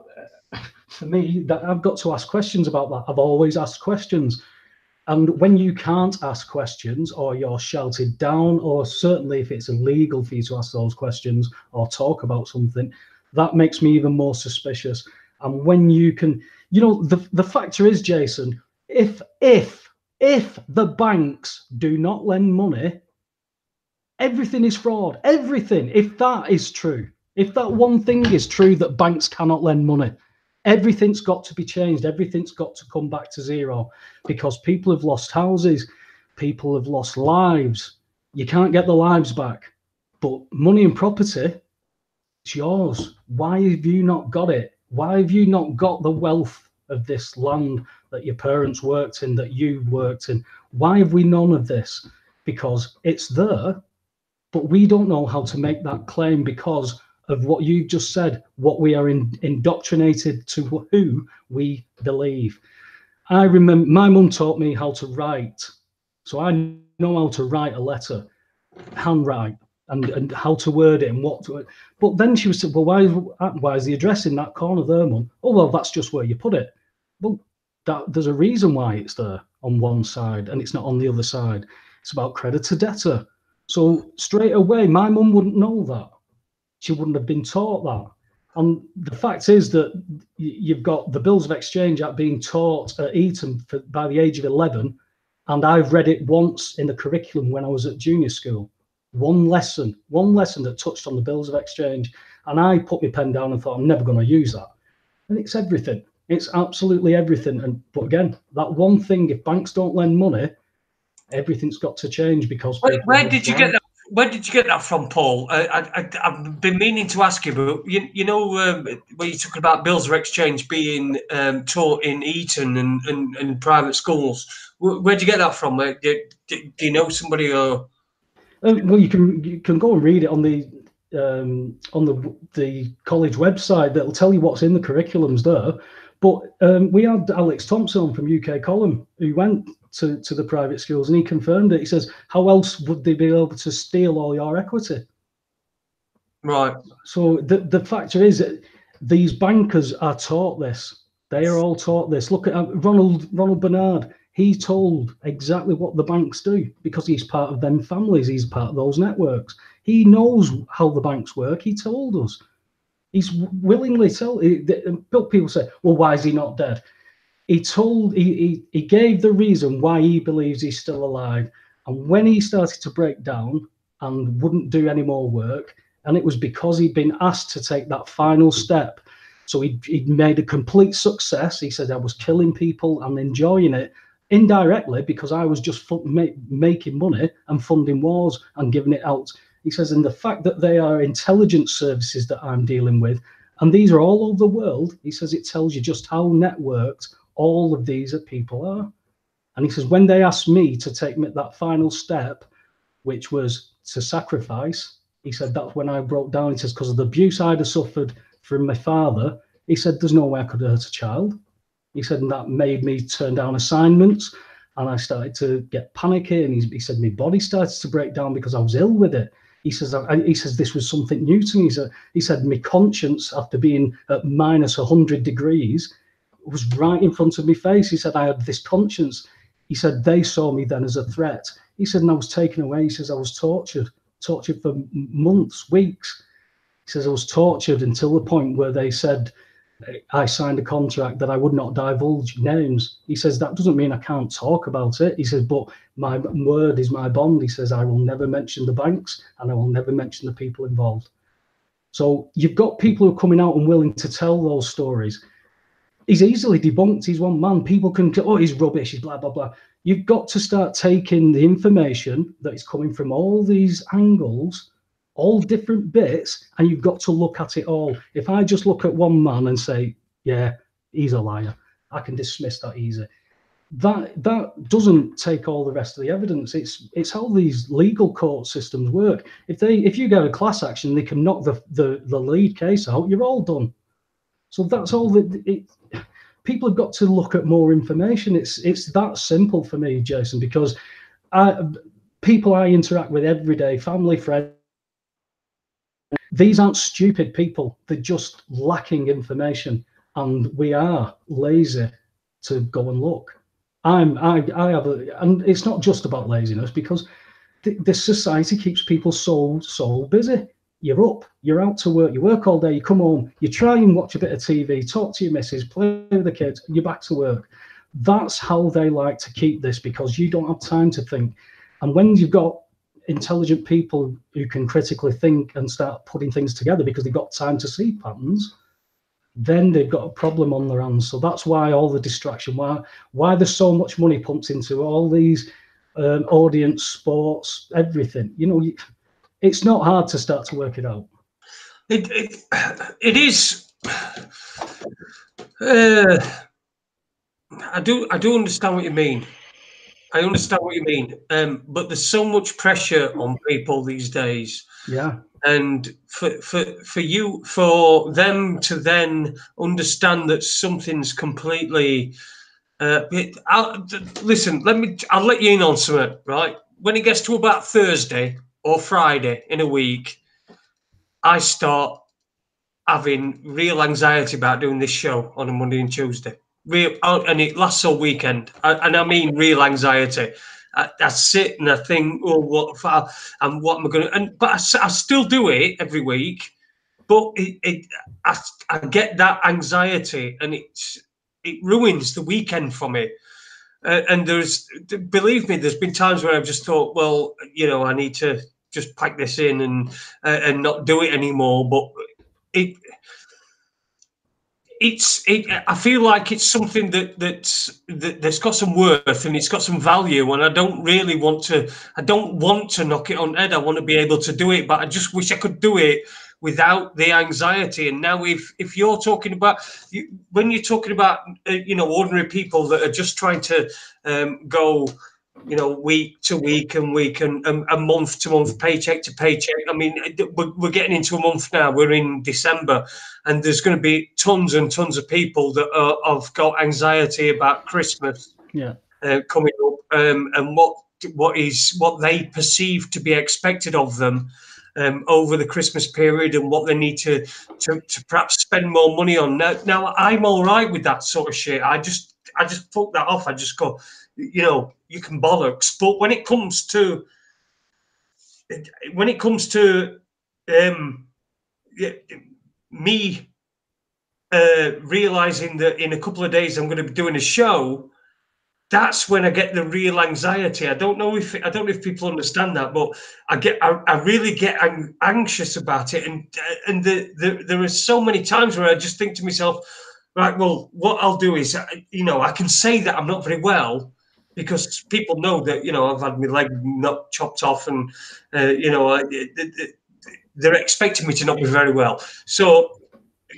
I've got to ask questions about that. I've always asked questions. And when you can't ask questions, or you're shouted down, or certainly if it's illegal for you to ask those questions or talk about something, that makes me even more suspicious. And when you can, you know, the factor is, Jason, if the banks do not lend money, everything is fraud. Everything. If that is true, if that one thing is true, that banks cannot lend money, everything's got to be changed. Everything's got to come back to zero, because people have lost houses, people have lost lives. You can't get the lives back, but money and property, it's yours. Why have you not got it? Why have you not got the wealth of this land that your parents worked in, that you worked in? Why have we none of this? Because it's there, but we don't know how to make that claim because of what you've just said, what we are indoctrinated to, who we believe. I remember my mum taught me how to write. So I know how to write a letter, handwrite, and how to word it and what to. But then she was said, "Well, why is the address in that corner there, Mum?" "Oh, well, that's just where you put it." Well, there's a reason why it's there on one side and it's not on the other side. It's about creditor debtor. So straight away, my mum wouldn't know that. She wouldn't have been taught that. And the fact is that you've got the Bills of Exchange Act being taught at Eton by the age of 11, and I've read it once in the curriculum when I was at junior school. One lesson that touched on the Bills of Exchange, and I put my pen down and thought, I'm never going to use that. And it's everything. It's absolutely everything. But again, that one thing, if banks don't lend money, everything's got to change because where did you get that? Where did you get that from, Paul? I've been meaning to ask you, but you know when you talk about bills of exchange being taught in Eton and private schools, where did you get that from? Do you know somebody or? Well, you can go and read it on the college website. That'll tell you what's in the curriculums there. But we had Alex Thompson from UK Column, who went to the private schools, and he confirmed it. He says, how else would they be able to steal all your equity? Right. So the factor is that these bankers are taught this. They are all taught this. Look at Ronald Bernard. He told exactly what the banks do because he's part of them families. He's part of those networks. He knows how the banks work. He told us. He's willingly told. People say, well, why is he not dead? He gave the reason why he believes he's still alive. And when he started to break down and wouldn't do any more work, and it was because he'd been asked to take that final step. So he'd made a complete success. He said, I was killing people and enjoying it indirectly because I was just making money and funding wars and giving it out. He says, and the fact that they are intelligence services that I'm dealing with, and these are all over the world, he says, it tells you just how networked all of these people are. And he says, when they asked me to take that final step, which was to sacrifice, he said, that's when I broke down. He says, because of the abuse I'd have suffered from my father, he said, there's no way I could hurt a child. He said, and that made me turn down assignments, and I started to get panicky. And he said, my body started to break down because I was ill with it. He says, this was something new to me. He said, my conscience, after being at minus 100 degrees, was right in front of my face. He said, I had this conscience. He said, they saw me then as a threat. He said, and I was taken away. He says, I was tortured for months, weeks. He says, I was tortured until the point where they said, I signed a contract that I would not divulge names. He says, that doesn't mean I can't talk about it. He says, but my word is my bond. He says, I will never mention the banks and I will never mention the people involved. So you've got people who are coming out and willing to tell those stories. He's easily debunked. He's one man. People can, oh, he's rubbish. He's blah, blah, blah. You've got to start taking the information that is coming from all these angles, all different bits, and you've got to look at it all. If I just look at one man and say, yeah, he's a liar, I can dismiss that easy. That doesn't take all the rest of the evidence. It's how these legal court systems work. If you get a class action, they can knock the lead case out, you're all done. So that's all people have got to look at more information. It's that simple for me, Jason, because people I interact with every day, family, friends, these aren't stupid people. They're just lacking information, and we are lazy to go and look. And it's not just about laziness, because this society keeps people so busy. You're up, you're out to work, you work all day, you come home, you try and watch a bit of TV, talk to your missus, play with the kids, and you're back to work. That's how they like to keep this, because you don't have time to think. And when you've got intelligent people who can critically think and start putting things together because they've got time to see patterns, then they've got a problem on their hands. So that's why all the distraction, why there's so much money pumped into all these audience, sports, everything. You know, it's not hard to start to work it out. It is. I do understand what you mean. I understand what you mean. But there's so much pressure on people these days. Yeah. And for them to then understand that something's completely. Listen. I'll let you in on something, right? When it gets to about Thursday or Friday in a week, I start having real anxiety about doing this show on a Monday and Tuesday. And it lasts all weekend. And I mean real anxiety. I sit and I think, oh, what am I going to? But I still do it every week. But I get that anxiety, and it ruins the weekend for me. And believe me, there's been times where I've just thought, well, I need to just pack this in and not do it anymore. But I feel like it's something that's got some worth and it's got some value, and I don't want to knock it on head. I want to be able to do it, but I just wish I could do it without the anxiety. And now if you're talking about, when you're talking about ordinary people that are just trying to go week to week and month to month, paycheck to paycheck. I mean, we're getting into a month now. We're in December, and there's going to be tons and tons of people that have got anxiety about Christmas coming up, and what they perceive to be expected of them over the Christmas period, and what they need to perhaps spend more money on. Now I'm all right with that sort of shit. I just fuck that off. I just go, you can bollocks. But when it comes to me realizing that in a couple of days I'm going to be doing a show, that's when I get the real anxiety. I don't know if people understand that, but I really get anxious about it, and there are so many times where I just think to myself, right, well, what I'll do is, I can say that I'm not very well, because people know that I've had my leg not chopped off, and they're expecting me to not be very well. So,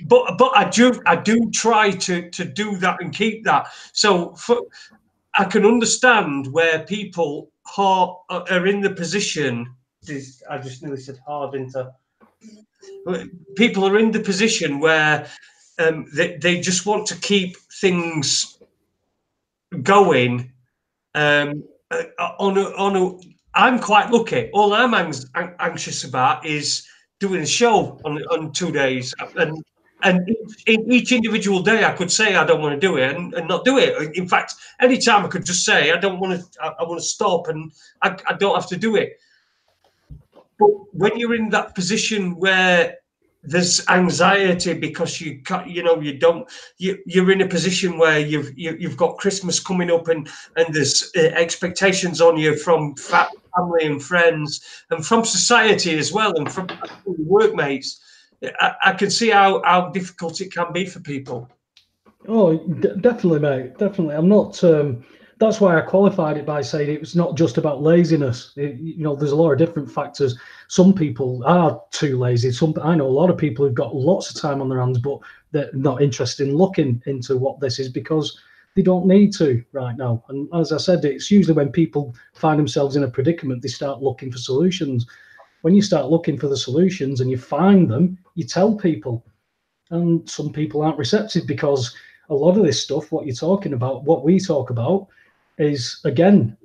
but I do try to do that and keep that. So I can understand where people are in the position. I just nearly said hard, didn't I? People are in the position where they just want to keep things going. I'm quite lucky. All I'm anxious about is doing a show on 2 days, and in each individual day I could say I don't want to do it and not do it. In fact, anytime I could just say I don't want to. I want to stop, and I don't have to do it. But when you're in that position where there's anxiety because you're in a position where you've got Christmas coming up, and there's expectations on you from family and friends and from society as well, and from workmates. I can see how difficult it can be for people. Oh, definitely, mate. Definitely. I'm not. That's why I qualified it by saying it was not just about laziness. There's a lot of different factors. Some people are too lazy. I know a lot of people who've got lots of time on their hands, but they're not interested in looking into what this is because they don't need to right now. And as I said, it's usually when people find themselves in a predicament, they start looking for solutions. When you start looking for the solutions and you find them, you tell people. And some people aren't receptive because a lot of this stuff, what you're talking about, what we talk about, is, again,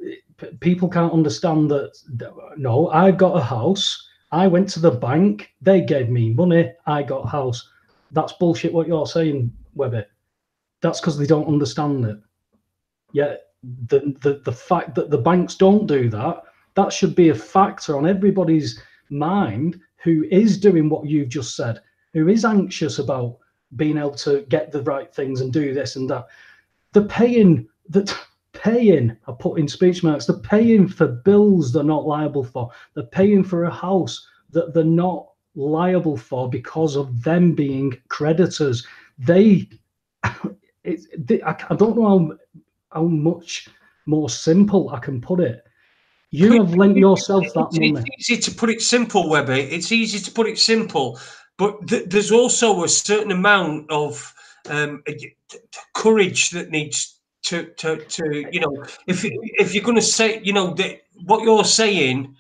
people can't understand that. No, I've got a house. I went to the bank. They gave me money. I got a house. That's bullshit what you're saying, Webby. That's because they don't understand it. Yet the fact that the banks don't do that, that should be a factor on everybody's mind who is doing what you've just said, who is anxious about being able to get the right things and do this and that. The paying, I put in speech marks, they're paying for bills they're not liable for. They're paying for a house that they're not liable for because of them being creditors. I don't know how much more simple I can put it. You have lent yourself that money. It's easy to put it simple, Webby. It's easy to put it simple, but there's also a certain amount of courage that needs to if you're going to say, what you're saying,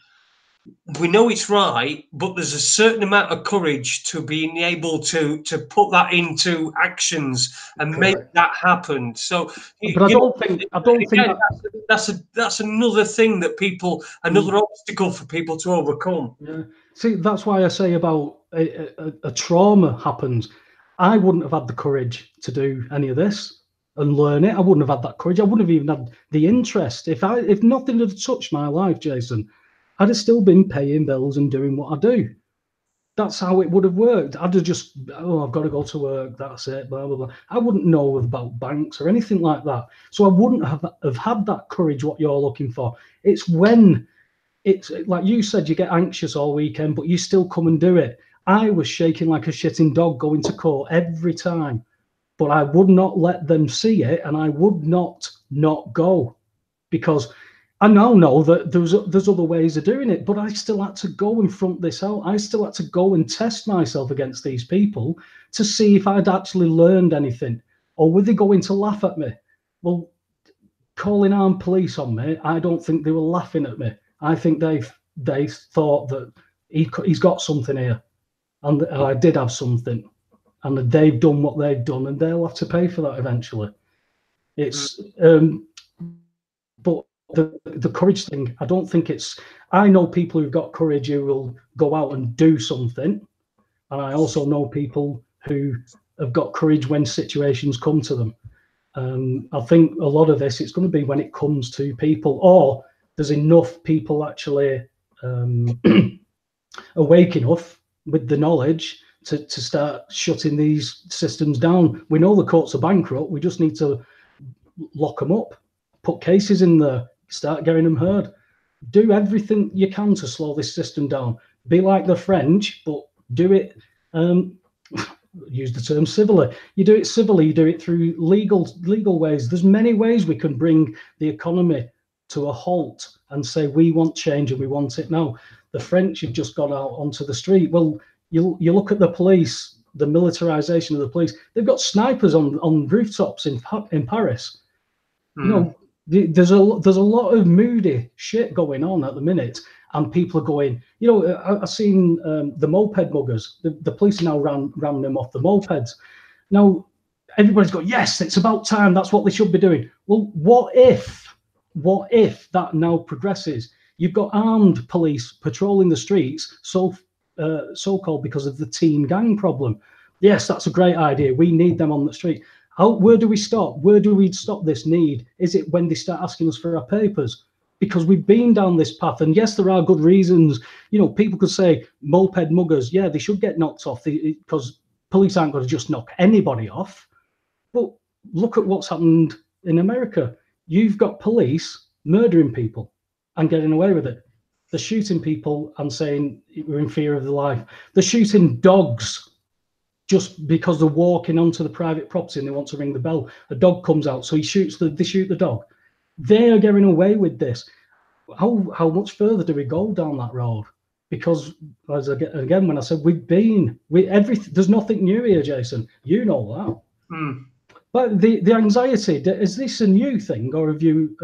we know it's right, but there's a certain amount of courage to being able to put that into actions and make that happen. So, but I don't think that's another thing that another obstacle for people to overcome. Yeah. See, that's why I say about a trauma happens. I wouldn't have had the courage to do any of this. and learn it. I wouldn't have had that courage. I wouldn't have even had the interest. If nothing had touched my life, Jason, I'd have still been paying bills and doing what I do. That's how it would have worked. I'd have just, oh, I've got to go to work. That's it, blah, blah, blah. I wouldn't know about banks or anything like that. So I wouldn't have had that courage, what you're looking for. It's when it's like you said, you get anxious all weekend, but you still come and do it. I was shaking like a shitting dog going to court every time, but I would not let them see it, and I would not go, because I now know that there's other ways of doing it, but I still had to go and front this out. I still had to go and test myself against these people to see if I'd actually learned anything, or were they going to laugh at me? Well, calling armed police on me, I don't think they were laughing at me. I think they thought that he's got something here, and I did have something, and they've done what they've done, and they'll have to pay for that eventually. It's but the courage thing, I don't think it's. I know people who've got courage who will go out and do something, and I also know people who have got courage when situations come to them. I think a lot of this, it's going to be when it comes to people, or there's enough people actually awake enough with the knowledge to start shutting these systems down. We know the courts are bankrupt. We just need to lock them up, put cases in there, start getting them heard. Do everything you can to slow this system down. Be like the French, but do it, use the term civilly. You do it civilly, you do it through legal ways. There's many ways we can bring the economy to a halt and say we want change and we want it now. The French have just gone out onto the street. Well, you look at the police, the militarization of the police. They've got snipers on rooftops in Paris. You know, there's a lot of moody shit going on at the minute, and people are going. You know, I've seen the moped muggers. The police are now ran them off the mopeds. Now everybody's going, yes, it's about time. That's what they should be doing. Well, what if that now progresses? You've got armed police patrolling the streets, so-called because of the teen gang problem. Yes, that's a great idea. We need them on the street. Where do we stop? Where do we stop this need? Is it when they start asking us for our papers? Because we've been down this path, and yes, there are good reasons. You know, people could say moped muggers, yeah, they should get knocked off because police aren't going to just knock anybody off. But look at what's happened in America. You've got police murdering people and getting away with it. They're shooting people and saying we're in fear of their life. They're shooting dogs just because they're walking onto the private property and they want to ring the bell. A dog comes out, so they shoot the dog. They are getting away with this. How much further do we go down that road? Because again, when I said everything, there's nothing new here, Jason. You know that. But the anxiety, is this a new thing, or have you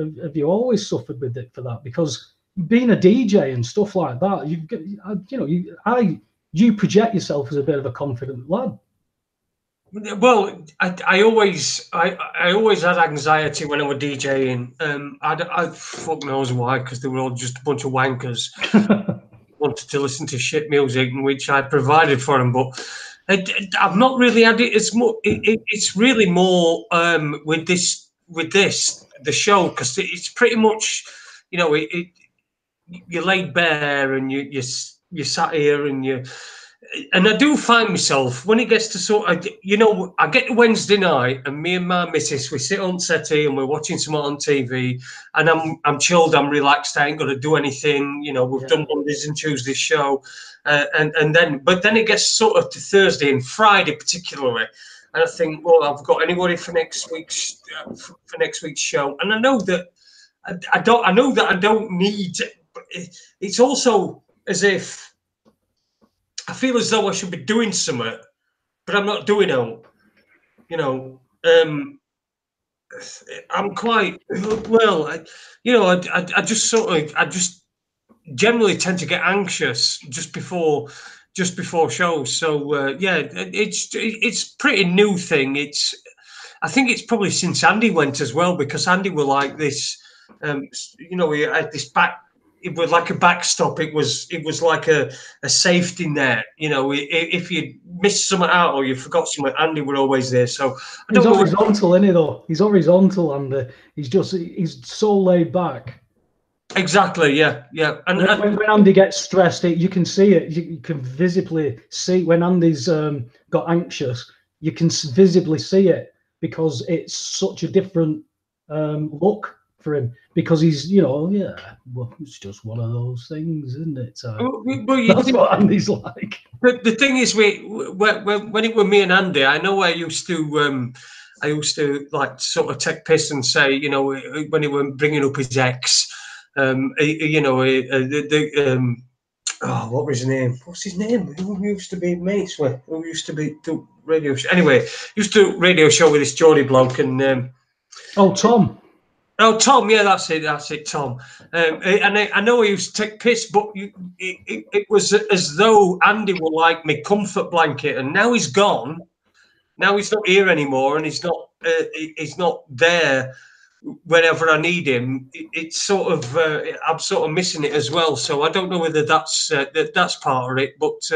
always suffered with it for that? Because being a DJ and stuff like that, you project yourself as a bit of a confident lad. Well, I always had anxiety when I was DJing. I fuck knows why, because they were all just a bunch of wankers wanted to listen to shit music, which I provided for them. But I've not really had it as much. It's really more with this the show, because it's pretty much, you know, you're laid bare and you sat here and I do find myself when it gets to sort of, you know, I get to Wednesday night and me and my missus, we sit on settee and we're watching something on TV, and I'm chilled, I'm relaxed, I ain't got to do anything, you know, we've done Mondays and Tuesdays show, and then it gets sort of to Thursday and Friday particularly, and I think, well, I've got anybody for next week's show, and I know that I don't need, but it's also as if I feel as though I should be doing something, but I'm not doing it. You know, I'm quite well. I just generally tend to get anxious just before shows. So it's pretty new thing. I think it's probably since Andy went as well, because Andy were like this. You know, he had this back. it was like a backstop. It was like a safety net. You know, if you missed something out or you forgot something, Andy were always there. So I don't he's know. Horizontal, isn't he? Though he's horizontal, and he's so laid back. Exactly. Yeah. Yeah. And when Andy gets stressed, you can see it. You can visibly see when Andy's got anxious. You can visibly see it because it's such a different look for him. Because he's, well, it's just one of those things, isn't it? That's what Andy's like. But the thing is, when it was me and Andy, I know I used to like sort of take piss and say, when he was bringing up his ex, what was his name? What's his name? Who used to be mates with? Who used to be do radio show? Anyway, used to do radio show with this Geordie bloke and. Tom. Oh, Tom, yeah, that's it, Tom. And I know he used to take piss, but it was as though Andy were like my comfort blanket, and now he's gone. Now he's not here anymore, and he's not there whenever I need him. It's sort of I'm sort of missing it as well. So I don't know whether that's part of it, but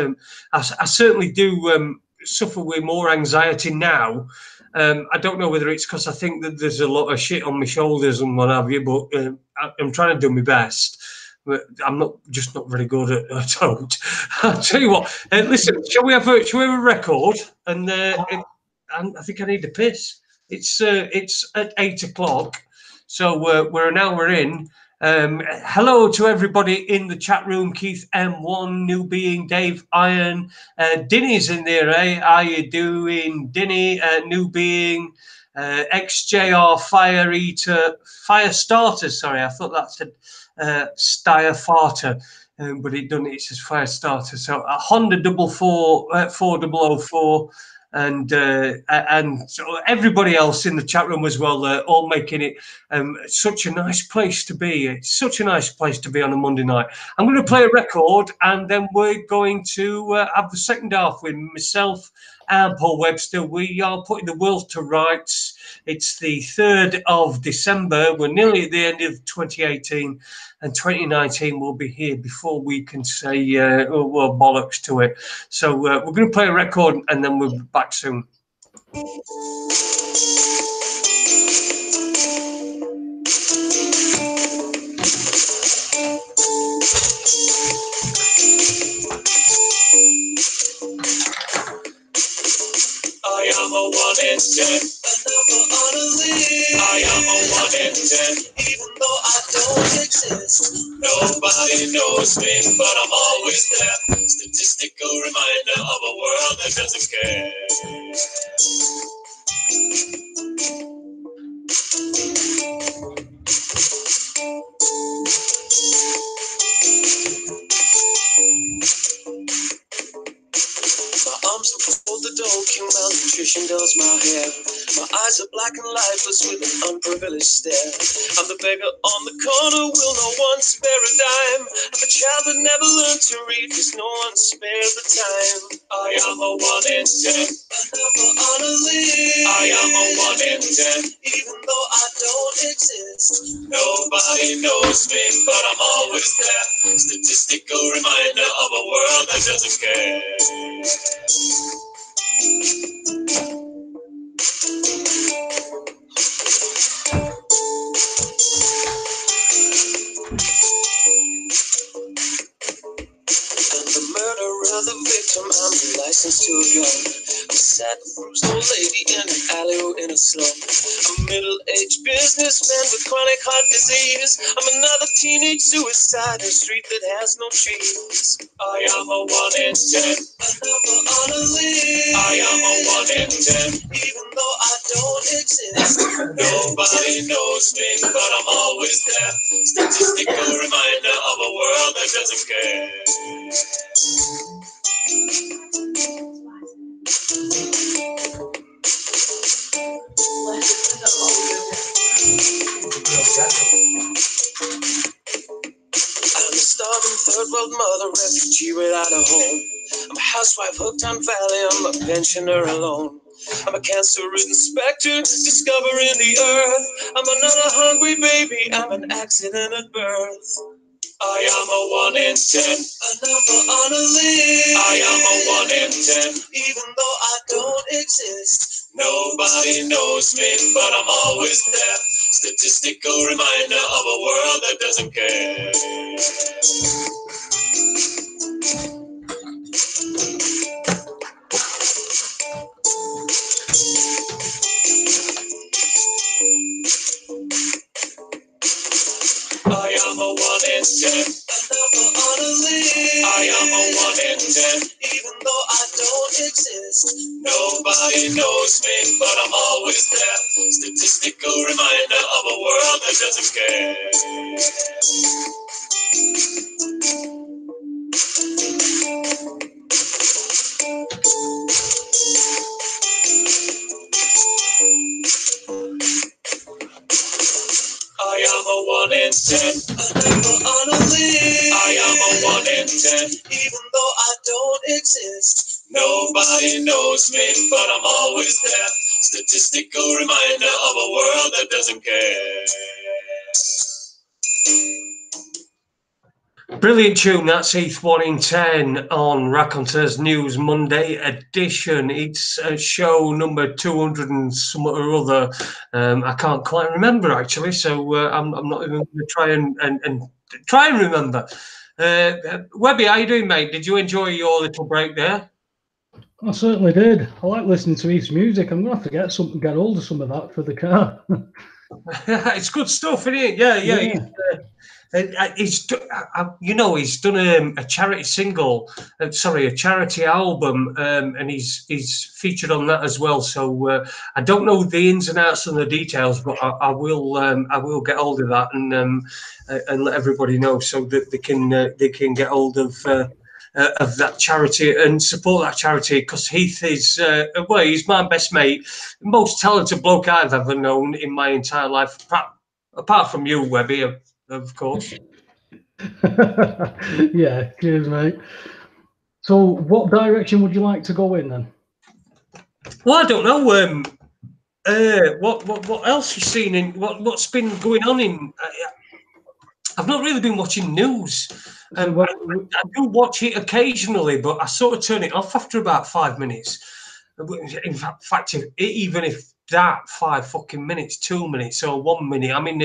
I certainly do suffer with more anxiety now. I don't know whether it's because I think that there's a lot of shit on my shoulders and what have you, but I'm trying to do my best. But I'm not very good at it. I'll tell you what. Listen, shall we have a record? And I think I need to piss. It's at 8 o'clock, so we're an hour in. Hello to everybody in the chat room. Keith M1, New Being, Dave Iron, Dinny's in there, eh? How you doing, Dinny? New Being, XJR, Fire Eater, Fire Starter. Sorry, I thought that said Steyr Farter, but it doesn't. It says Fire Starter. So a Honda 4004. And so everybody else in the chat room as well, all making it such a nice place to be. It's such a nice place to be on a Monday night. I'm going to play a record, and then we're going to have the second half with myself and Paul Webster. We are putting the world to rights. It's the 3rd of December. We're nearly at the end of 2018, and 2019 will be here before we can say, well, bollocks to it. So we're going to play a record, and then we'll be back soon. I am a 1 in 10, a number on a list. I am a 1 in 10, even though I don't exist. Nobody knows me, but I'm always there. Statistical reminder of a world that doesn't care. My arms are full, the dough, malnutrition does my hair. My eyes are black and lifeless with an unprivileged stare. I'm the beggar on the corner, will no one spare a dime. I'm a child that never learned to read, cause no one spared the time. I am a 1 in 10, a number on a list. I am a 1 in 10, even though I don't exist. Nobody knows me, but I'm always there. Statistical reminder of a world that doesn't care. The victim, I'm licensed to a gun. I'm a sad, bruised old lady in an alley or in a slum. I'm a middle-aged businessman with chronic heart disease. I'm another teenage suicide in a street that has no trees. I am a 1 in 10, a number on a list. I am a 1 in 10, even though I don't exist. Nobody knows me, but I'm always there. Statistical reminder of a world that doesn't care. I'm a starving third world mother, refugee without a home. I'm a housewife hooked on Valley, I'm a pensioner alone. I'm a cancer-ridden specter, discovering the earth. I'm another hungry baby, I'm an accident at birth. I am a 1 in 10, a number on a list. I am a 1 in 10, even though I don't exist. Nobody knows me, but I'm always there. Statistical reminder of a world that doesn't care. I am a 1 in 10, a number on a list. I am a 1 in 10, even though I don't exist. Nobody knows me, but I'm always there. Statistical reminder of a world that doesn't care. I am a 1 in 10, a number on a list. I am a 1 in 10, even though I don't exist. Nobody knows me, but I'm always there. Statistical reminder of a world that doesn't care. Brilliant tune, that's Heath 1 in 10 on Raconteurs News Monday edition. It's show number 200 and some or other. I can't quite remember actually, so I'm not even going to try and remember. Webby, how you doing, mate? Did you enjoy your little break there? I certainly did. I like listening to Heath's music. I'm going to have to get hold of some of that for the car. It's good stuff, isn't it? Yeah. He's done a charity single, a charity album, and he's featured on that as well. So I don't know the ins and outs and the details, but I will get hold of that and let everybody know so that they can get hold of that charity and support that charity, because Heath is he's my best mate, most talented bloke I've ever known in my entire life, apart from you, Webby, of course. Yeah, cheers, mate. So, what direction would you like to go in then? Well, I don't know. What else you've seen in what's been going on in? I've not really been watching news. I do watch it occasionally, but I sort of turn it off after about 5 minutes. In fact, even if that 5 fucking minutes, 2 minutes, or 1 minute, I mean,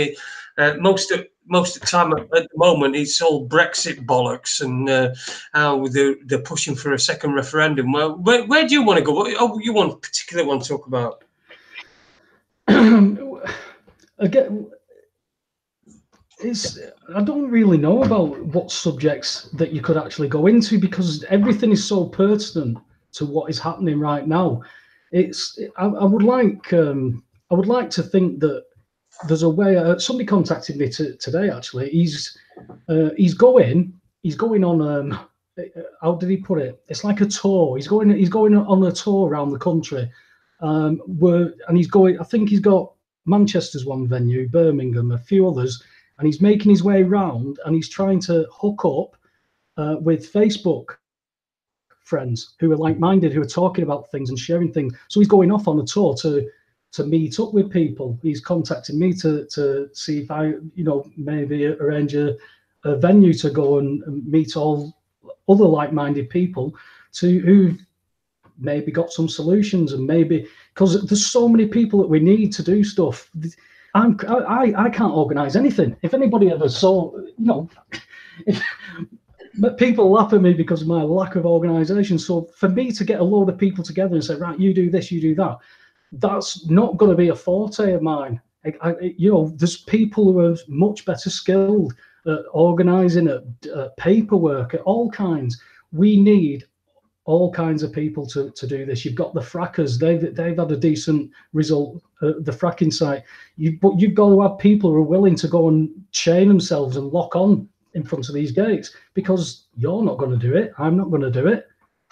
most of the time at the moment it's all Brexit bollocks and how they're pushing for a second referendum. Well, where do you want to go? You want particularly want to talk about? Again, I don't really know about what subjects that you could actually go into, because everything is so pertinent to what is happening right now. I would like to think that there's a way. Somebody contacted me today. Actually, he's going on. How did he put it? It's like a tour. He's going on a tour around the country. And he's going. I think he's got Manchester's one venue, Birmingham, a few others, and he's making his way around and he's trying to hook up with Facebook friends who are like-minded, who are talking about things and sharing things. So he's going off on a tour to meet up with people. He's contacting me to see if I, maybe arrange a venue to go and meet all other like-minded people who've maybe got some solutions, and maybe because there's so many people that we need to do stuff. I can't organise anything. If anybody ever saw, but people laugh at me because of my lack of organisation. So for me to get a load of people together and say, right, you do this, you do that, that's not going to be a forte of mine. There's people who are much better skilled at organising, at paperwork, at all kinds. We need all kinds of people to do this. You've got the frackers; they've had a decent result at the fracking site. But you've got to have people who are willing to go and chain themselves and lock on in front of these gates, because you're not going to do it. I'm not going to do it.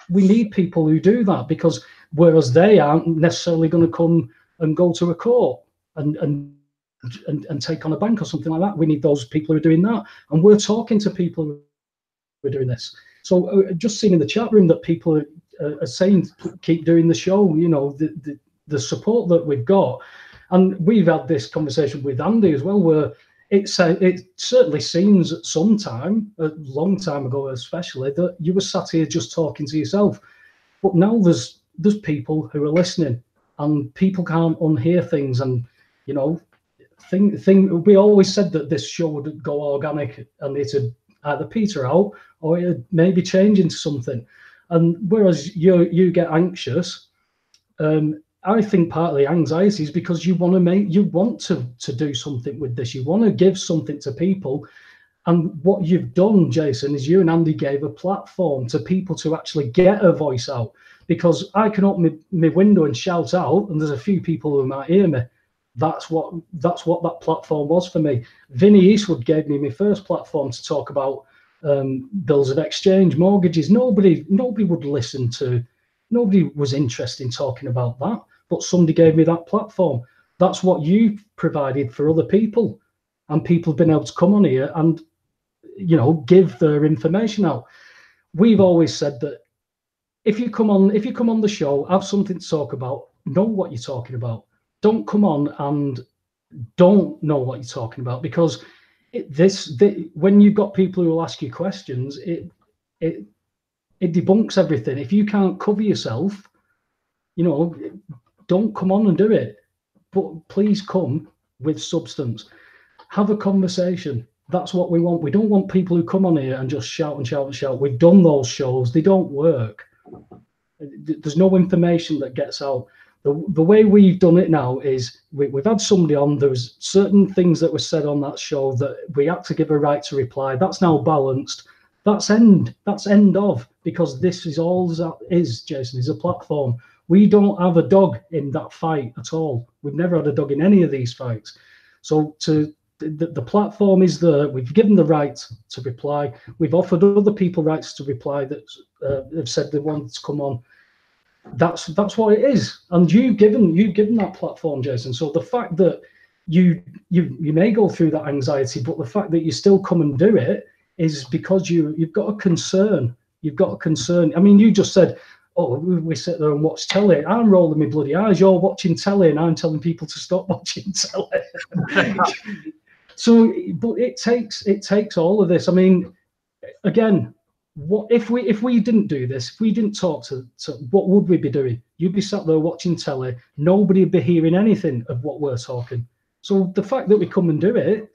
We need people who do that, because whereas they aren't necessarily going to come and go to a court and take on a bank or something like that. We need those people who are doing that, and we're talking to people who are doing this. So just seeing in the chat room that people are saying keep doing the show. The support that we've got, and we've had this conversation with Andy as well, where it certainly seems at some time, a long time ago especially, that you were sat here just talking to yourself. But now there's people who are listening, and people can't unhear things. And you know, we always said that this show would go organic, and it'd either peter out or it'd maybe change into something. And whereas you get anxious, I think part of the anxiety is because you want to do something with this. You want to give something to people. And what you've done, Jason, is you and Andy gave a platform to people to actually get a voice out. Because I can open my window and shout out, and there's a few people who might hear me. That's what that platform was for me. Vinnie Eastwood gave me my first platform to talk about bills of exchange, mortgages. Nobody would listen to. Nobody was interested in talking about that. But somebody gave me that platform. That's what you provided for other people, and people have been able to come on here and, you know, give their information out. We've always said that if you come on the show, have something to talk about, know what you're talking about. Don't come on and don't know what you're talking about, because when you've got people who will ask you questions, it debunks everything. If you can't cover yourself, you know, don't come on and do it. But please come with substance. Have a conversation. That's what we want. We don't want people who come on here and just shout and shout and shout. We've done those shows. They don't work. There's no information that gets out. The way we've done it now is we've had somebody on. There's certain things that were said on that show that we had to give a right to reply. That's now balanced. That's end of, because this is all that is, Jason, is a platform. We don't have a dog in that fight at all. We've never had a dog in any of these fights. So the platform is there. We've given the right to reply. We've offered other people rights to reply that have said they want to come on. That's what it is. And you've given that platform, Jason. So the fact that you may go through that anxiety, but the fact that you still come and do it is because you've got a concern. You've got a concern. I mean, you just said, oh, we sit there and watch telly. I'm rolling my bloody eyes. You're watching telly, and I'm telling people to stop watching telly. So, but it takes all of this. I mean, again, what if we didn't do this? If we didn't talk to what would we be doing? You'd be sat there watching telly. Nobody would be hearing anything of what we're talking. So the fact that we come and do it,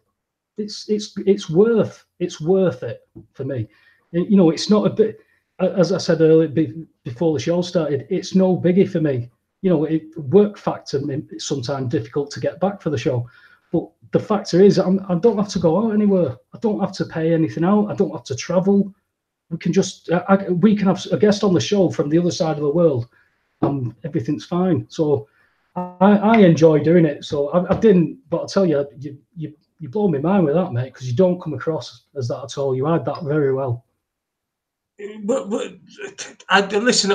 it's worth it for me. You know, it's not a bit. As I said earlier, before the show started, it's no biggie for me. You know, work factor, it's sometimes difficult to get back for the show. But the factor is, I don't have to go out anywhere. I don't have to pay anything out. I don't have to travel. We can just, we can have a guest on the show from the other side of the world, and everything's fine. So I enjoy doing it. So I didn't, but I'll tell you, you blow my mind with that, mate, because you don't come across as that at all. You hide that very well. But I listen.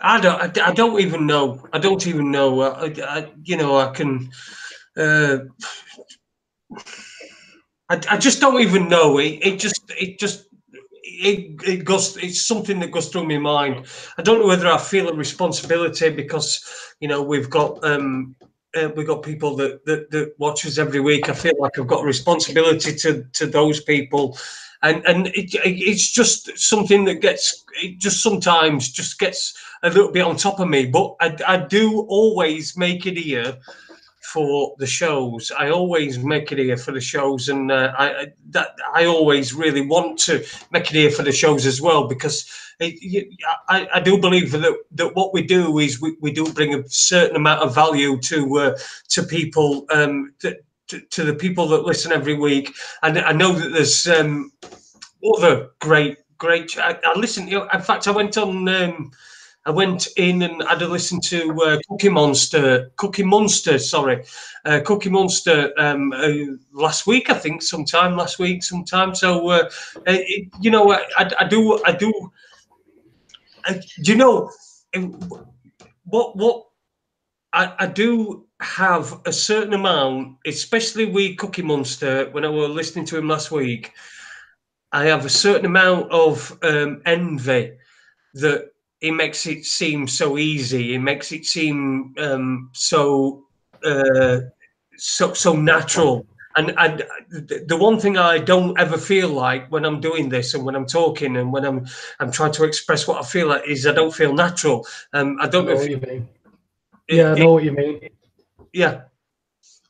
I don't even know. I don't even know. I can. I just don't even know. It goes. It's something that goes through my mind. I don't know whether I feel a responsibility because, you know, we've got people that watch us every week. I feel like I've got a responsibility to those people. And it's just something that sometimes gets a little bit on top of me. But I do always make it here for the shows. I always make it here for the shows, and I always really want to make it here for the shows as well, because I do believe that what we do is we do bring a certain amount of value to people. To the people that listen every week, and I know that there's other great. I listen. You know, in fact, I went in and had a listen to Cookie Monster. Last week, I think, sometime last week. So you know, I do. You know, what I do have a certain amount, especially with Cookie Monster. When I was listening to him last week, I have a certain amount of envy that he makes it seem so easy. He makes it seem so so natural. And the one thing I don't ever feel like when I'm doing this and when I'm talking and when I'm trying to express what I feel like is I don't feel natural. I don't know what if you mean. Yeah, I know what you mean. Yeah.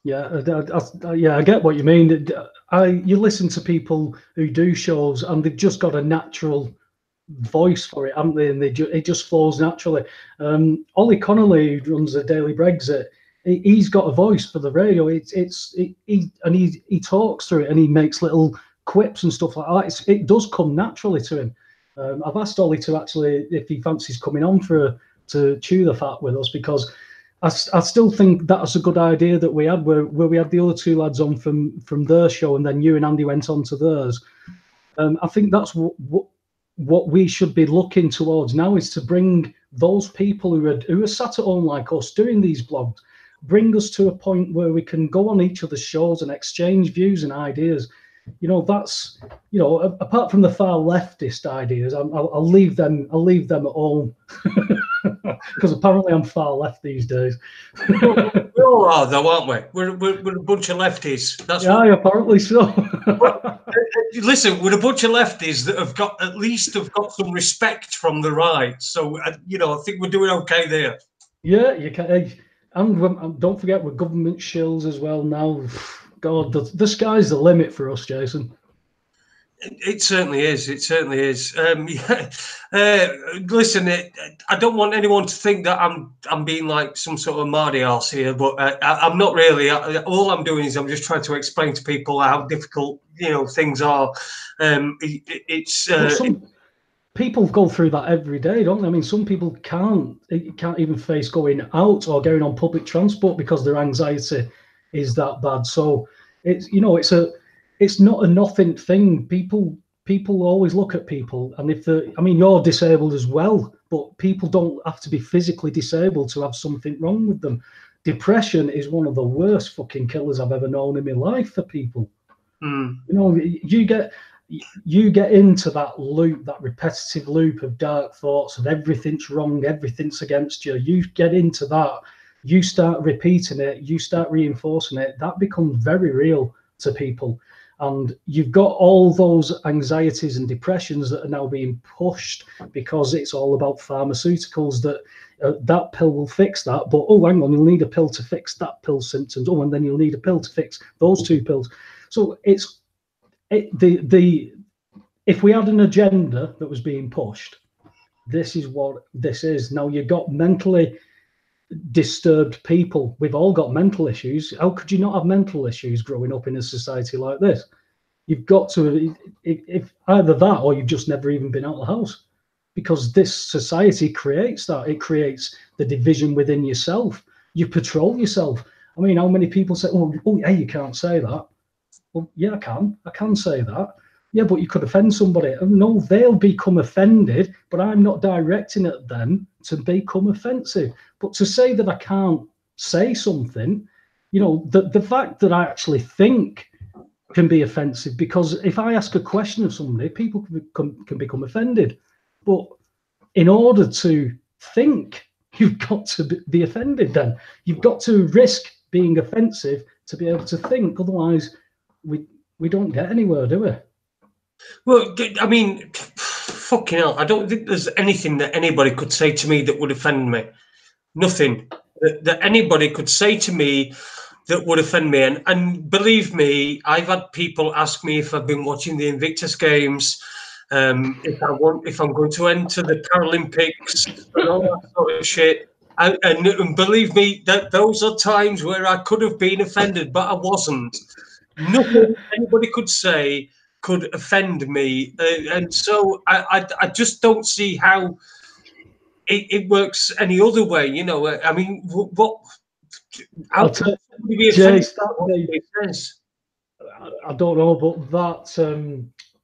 Yeah, I get what you mean. You listen to people who do shows and they've just got a natural voice for it, haven't they? And it just flows naturally. Ollie Connolly, who runs the Daily Brexit, he's got a voice for the radio. He talks through it and he makes little quips and stuff like that. It does come naturally to him. I've asked Ollie to actually, if he fancies coming on to chew the fat with us, because I still think that's a good idea that we had where we had the other two lads on from their show and then you and Andy went on to theirs. I think that's what we should be looking towards now, is to bring those people who are sat at home like us doing these blogs, bring us to a point where we can go on each other's shows and exchange views and ideas. That's, apart from the far leftist ideas, I'll leave them at home because apparently I'm far left these days. We all are, though, aren't we? We're a bunch of lefties. Apparently so. Listen, we're a bunch of lefties that have got some respect from the right. So I think we're doing okay there. Yeah, you can. And don't forget, we're government shills as well now. God, the sky's the limit for us, Jason. It certainly is. It certainly is. Listen, I don't want anyone to think that I'm being like some sort of mardy arse here, but I'm not really. All I'm doing is I'm just trying to explain to people how difficult things are. People go through that every day, don't they? I mean, some people can't even face going out or going on public transport because their anxiety is that bad. So it's not a nothing thing. People always look at people, and you're disabled as well, but people don't have to be physically disabled to have something wrong with them. Depression is one of the worst fucking killers I've ever known in my life for people. You get into that loop, that repetitive loop of dark thoughts of everything's wrong, everything's against you. You get into that, you start repeating it, you start reinforcing it. That becomes very real to people. And you've got all those anxieties and depressions that are now being pushed because it's all about pharmaceuticals, that pill will fix that. But, hang on, you'll need a pill to fix that pill's symptoms. And then you'll need a pill to fix those two pills. So if we had an agenda that was being pushed, this is what this is. Now, you've got mentally disturbed people. We've all got mental issues. How could you not have mental issues growing up in a society like this? You've got to, if either that or you've just never even been out of the house, because this society creates that. It creates the division within yourself. You patrol yourself. I mean, how many people say, oh, hey, you can't say that. Well, yeah, I can say that. Yeah, but you could offend somebody. No, they'll become offended, but I'm not directing at them to become offensive. But to say that I can't say something, the fact that I actually think can be offensive, because if I ask a question of somebody, people can become offended. But in order to think, you've got to be offended then. You've got to risk being offensive to be able to think. Otherwise, we don't get anywhere, do we? Well, I mean, fucking hell, I don't think there's anything that anybody could say to me that would offend me. Nothing that anybody could say to me that would offend me. And believe me, I've had people ask me if I've been watching the Invictus Games, if I'm going to enter the Paralympics and all that sort of shit. And believe me, that those are times where I could have been offended, but I wasn't. Nothing anybody could say could offend me, and so I just don't see how it works any other way. I mean, what? How can somebody be offended? I don't know, but that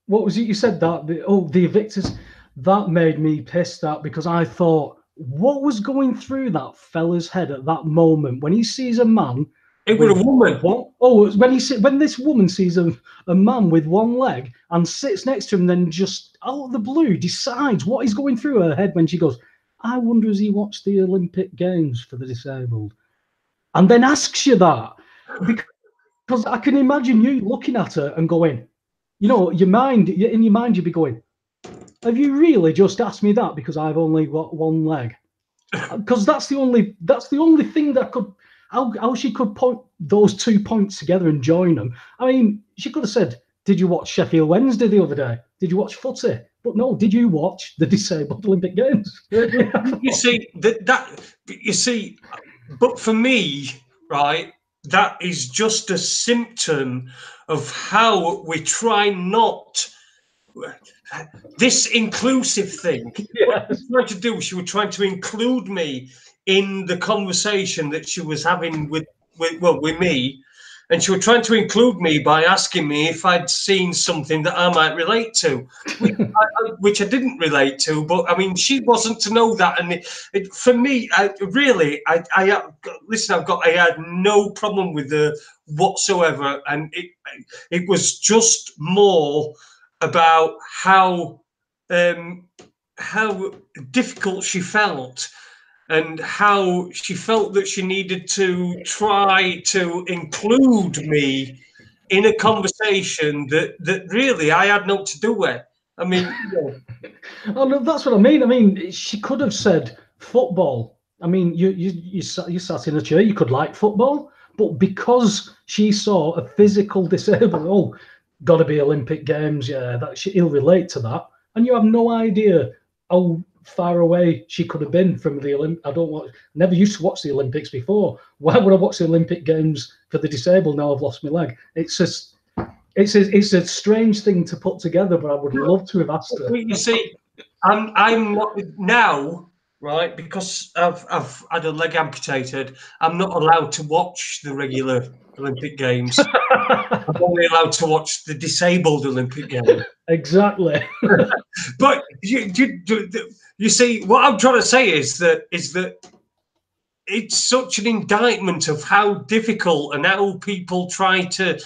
what was it you said that the Invictus, that made me pissed because I thought, what was going through that fella's head at that moment when he sees a man? It was a woman. When this woman sees a man with one leg and sits next to him, then just out of the blue decides what is going through her head when she goes, I wonder, has he watched the Olympic Games for the disabled? And then asks you that. because I can imagine you looking at her and going, you know, in your mind, you'd be going, have you really just asked me that because I've only got one leg? Because that's the only thing that could, how she could put those 2 points together and join them. I mean, she could have said, did you watch Sheffield Wednesday the other day? Did you watch footy? But no, did you watch the disabled Olympic Games? You see, but for me, right, that is just a symptom of how we try not this inclusive thing. Yes. What she was trying to do, she was trying to include me in the conversation that she was having with me. And she was trying to include me by asking me if I'd seen something that I might relate to, which I didn't relate to. But I mean, she wasn't to know that. And for me, I had no problem with her whatsoever. And it was just more about how difficult she felt. And how she felt that she needed to try to include me in a conversation that really I had no to do with. I mean, Oh no, that's what I mean. I mean, she could have said football. I mean, you sat in a chair. You could like football, but because she saw a physical disabled, got to be Olympic Games. Yeah, he'll relate to that, and you have no idea how far away she could have been from the Olympics. Never used to watch the Olympics before. Why would I watch the Olympic Games for the disabled now I've lost my leg? It's just, it's a strange thing to put together, but I would love to have asked her. You see, I'm not now, right, because I've had a leg amputated. I'm not allowed to watch the regular Olympic Games. I'm only allowed to watch the disabled Olympic Games. Exactly. But you see, what I'm trying to say is that it's such an indictment of how difficult and how people try to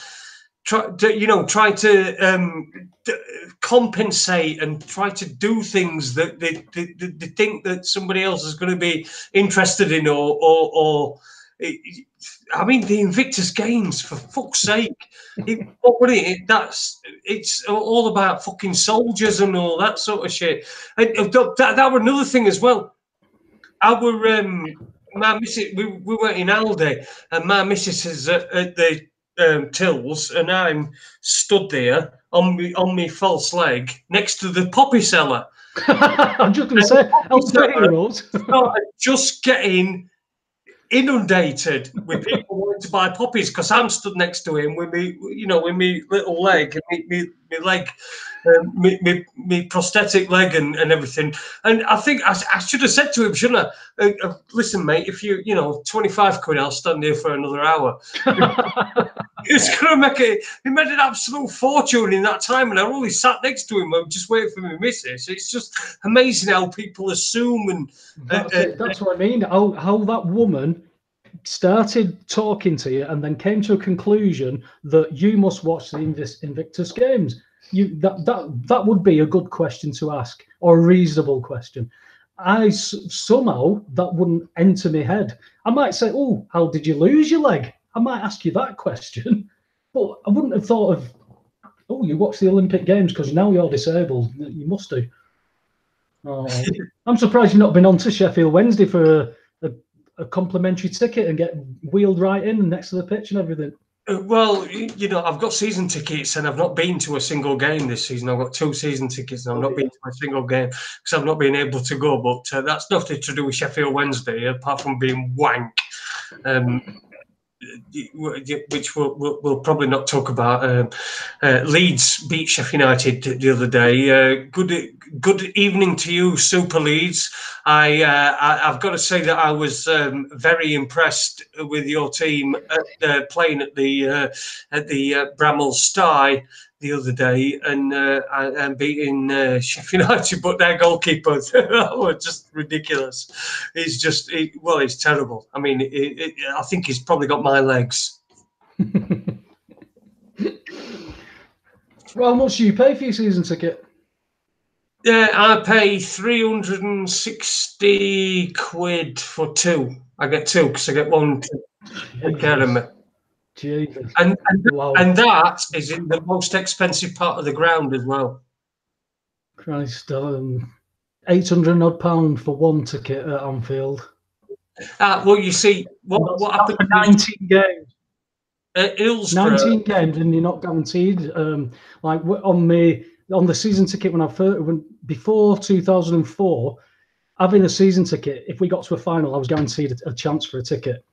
compensate and try to do things that they think that somebody else is going to be interested in or I mean, the Invictus Games, for fuck's sake. It's all about fucking soldiers and all that sort of shit. And that were another thing as well. My missus, we were in Aldi, and my missus is at the tills, and I'm stood there on me false leg next to the poppy seller. I'm just going to say, just getting inundated with people wanting to buy poppies because I'm stood next to him with me, with me little leg, me leg, me prosthetic leg and everything. And I think I should have said to him, shouldn't I? Listen, mate, if 25 quid, I'll stand here for another hour. It's going to he made an absolute fortune in that time, and I only sat next to him. I'm just waiting for my missus. It's just amazing how people assume and that's what I mean. How that woman started talking to you and then came to a conclusion that you must watch the Invictus Games. That would be a good question to ask, or a reasonable question. Somehow that wouldn't enter my head. I might say, "Oh, how did you lose your leg?" I might ask you that question, but I wouldn't have thought of, "Oh, you watch the Olympic Games because now you're disabled. You must do." Oh, I'm surprised you've not been on to Sheffield Wednesday for a complimentary ticket and get wheeled right in next to the pitch and everything. Well, I've got season tickets and I've not been to a single game this season. I've got 2 season tickets and I've not been to a single game because I've not been able to go. But that's nothing to do with Sheffield Wednesday, apart from being wank. Which we'll probably not talk about. Leeds beat Sheffield United the other day. Good evening to you, Super Leeds. I've got to say that I was very impressed with your team playing at the Bramall Sty the other day and beating Sheffield United, but their goalkeeper was just ridiculous. It's terrible. I mean, I think he's probably got my legs. Well, how much do you pay for your season ticket? Yeah, I pay 360 quid for 2. I get 2 because I get one to take care of me. Jesus. And Wow. and that is in the most expensive part of the ground as well. Christ, 800 odd pound for one ticket at Anfield. Well, you see, what That's happened for is 19 games. at Hillsborough. 19 games, and you're not guaranteed. Like on the season ticket before 2004, having a season ticket, if we got to a final, I was guaranteed a chance for a ticket.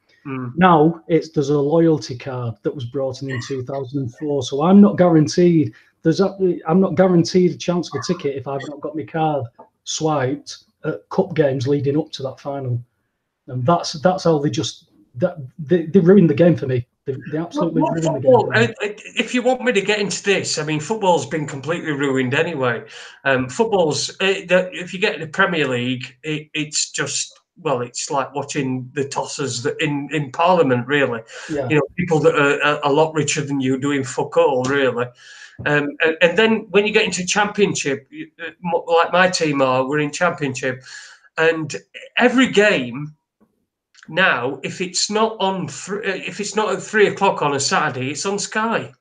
Now there's a loyalty card that was brought in 2004, so I'm not guaranteed. I'm not guaranteed a chance of a ticket if I've not got my card swiped at cup games leading up to that final, and that's how they ruined the game for me. They absolutely ruined the game for me. If you want me to get into this, I mean, football's been completely ruined anyway. If you get in the Premier League, it's just, well, it's like watching the tossers in Parliament, really. Yeah. You know, people that are a lot richer than you doing fuck all, really. And then when you get into Championship, like my team we're in Championship, and every game now, if it's not at 3 o'clock on a Saturday, it's on Sky.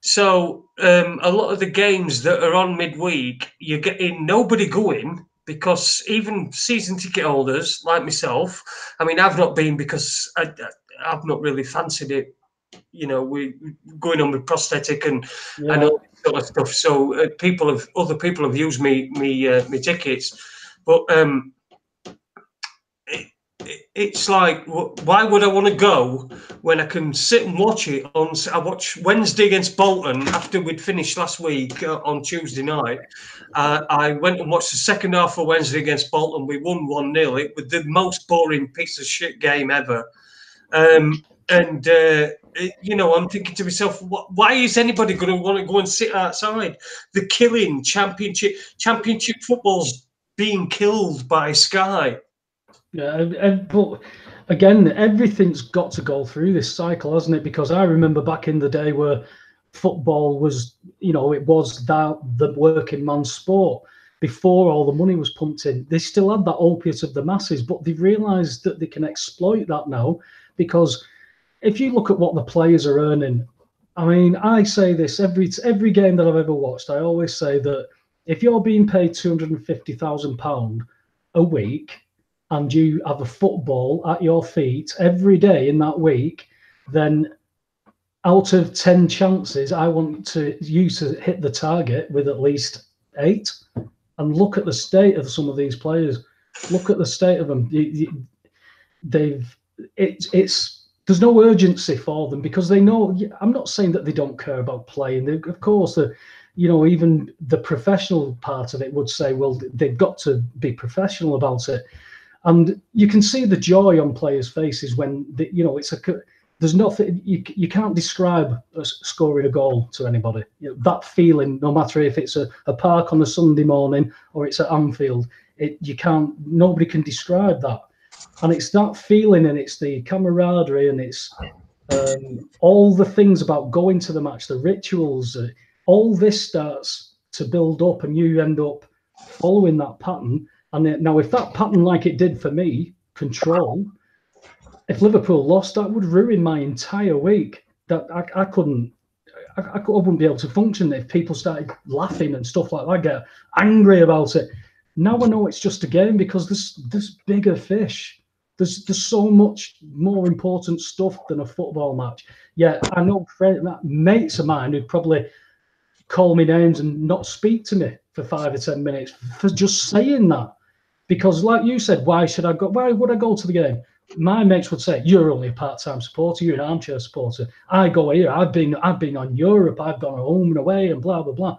So a lot of the games that are on midweek, you're getting nobody going, because even season ticket holders like myself, I mean, I've not been because I've not really fancied it. You know, we going on with prosthetic and all this sort of stuff. So other people have used me tickets, but it's like, why would I want to go when I can sit and watch it on? I watched Wednesday against Bolton after we'd finished last week on Tuesday night. I went and watched the second half of Wednesday against Bolton. We won 1-0. It was the most boring piece of shit game ever. You know, I'm thinking to myself, why is anybody going to want to go and sit outside? The killing championship football's being killed by Sky. Yeah, but again, everything's got to go through this cycle, hasn't it? Because I remember back in the day where football was, you know, it was the working man's sport. Before all the money was pumped in, they still had that opiate of the masses, but they've realised that they can exploit that now. Because if you look at what the players are earning, I mean, I say this every game that I've ever watched, I always say that if you're being paid £250,000 a week, and you have a football at your feet every day in that week, then out of 10 chances, I want you to hit the target with at least 8. And look at the state of some of these players. Look at the state of them. There's no urgency for them, because they know. I'm not saying that they don't care about playing. Of course, even the professional part of it would say, well, they've got to be professional about it. And you can see the joy on players' faces when there's nothing you can't describe scoring a goal to anybody. That feeling, no matter if it's a park on a Sunday morning or it's at Anfield, nobody can describe that. And it's that feeling, and it's the camaraderie, and it's all the things about going to the match, the rituals. All this starts to build up, and you end up following that pattern. And now, if that pattern, like it did for me, control, if Liverpool lost, that would ruin my entire week. That I wouldn't be able to function if people started laughing and stuff like that. I get angry about it. Now I know it's just a game, because there's bigger fish. There's so much more important stuff than a football match. Yeah, I know mates of mine who'd probably call me names and not speak to me for 5 or 10 minutes for just saying that. Because, like you said, why would I go to the game? My mates would say, "You're only a part-time supporter. You're an armchair supporter. I go here. I've been on Europe. I've gone home and away and blah blah blah."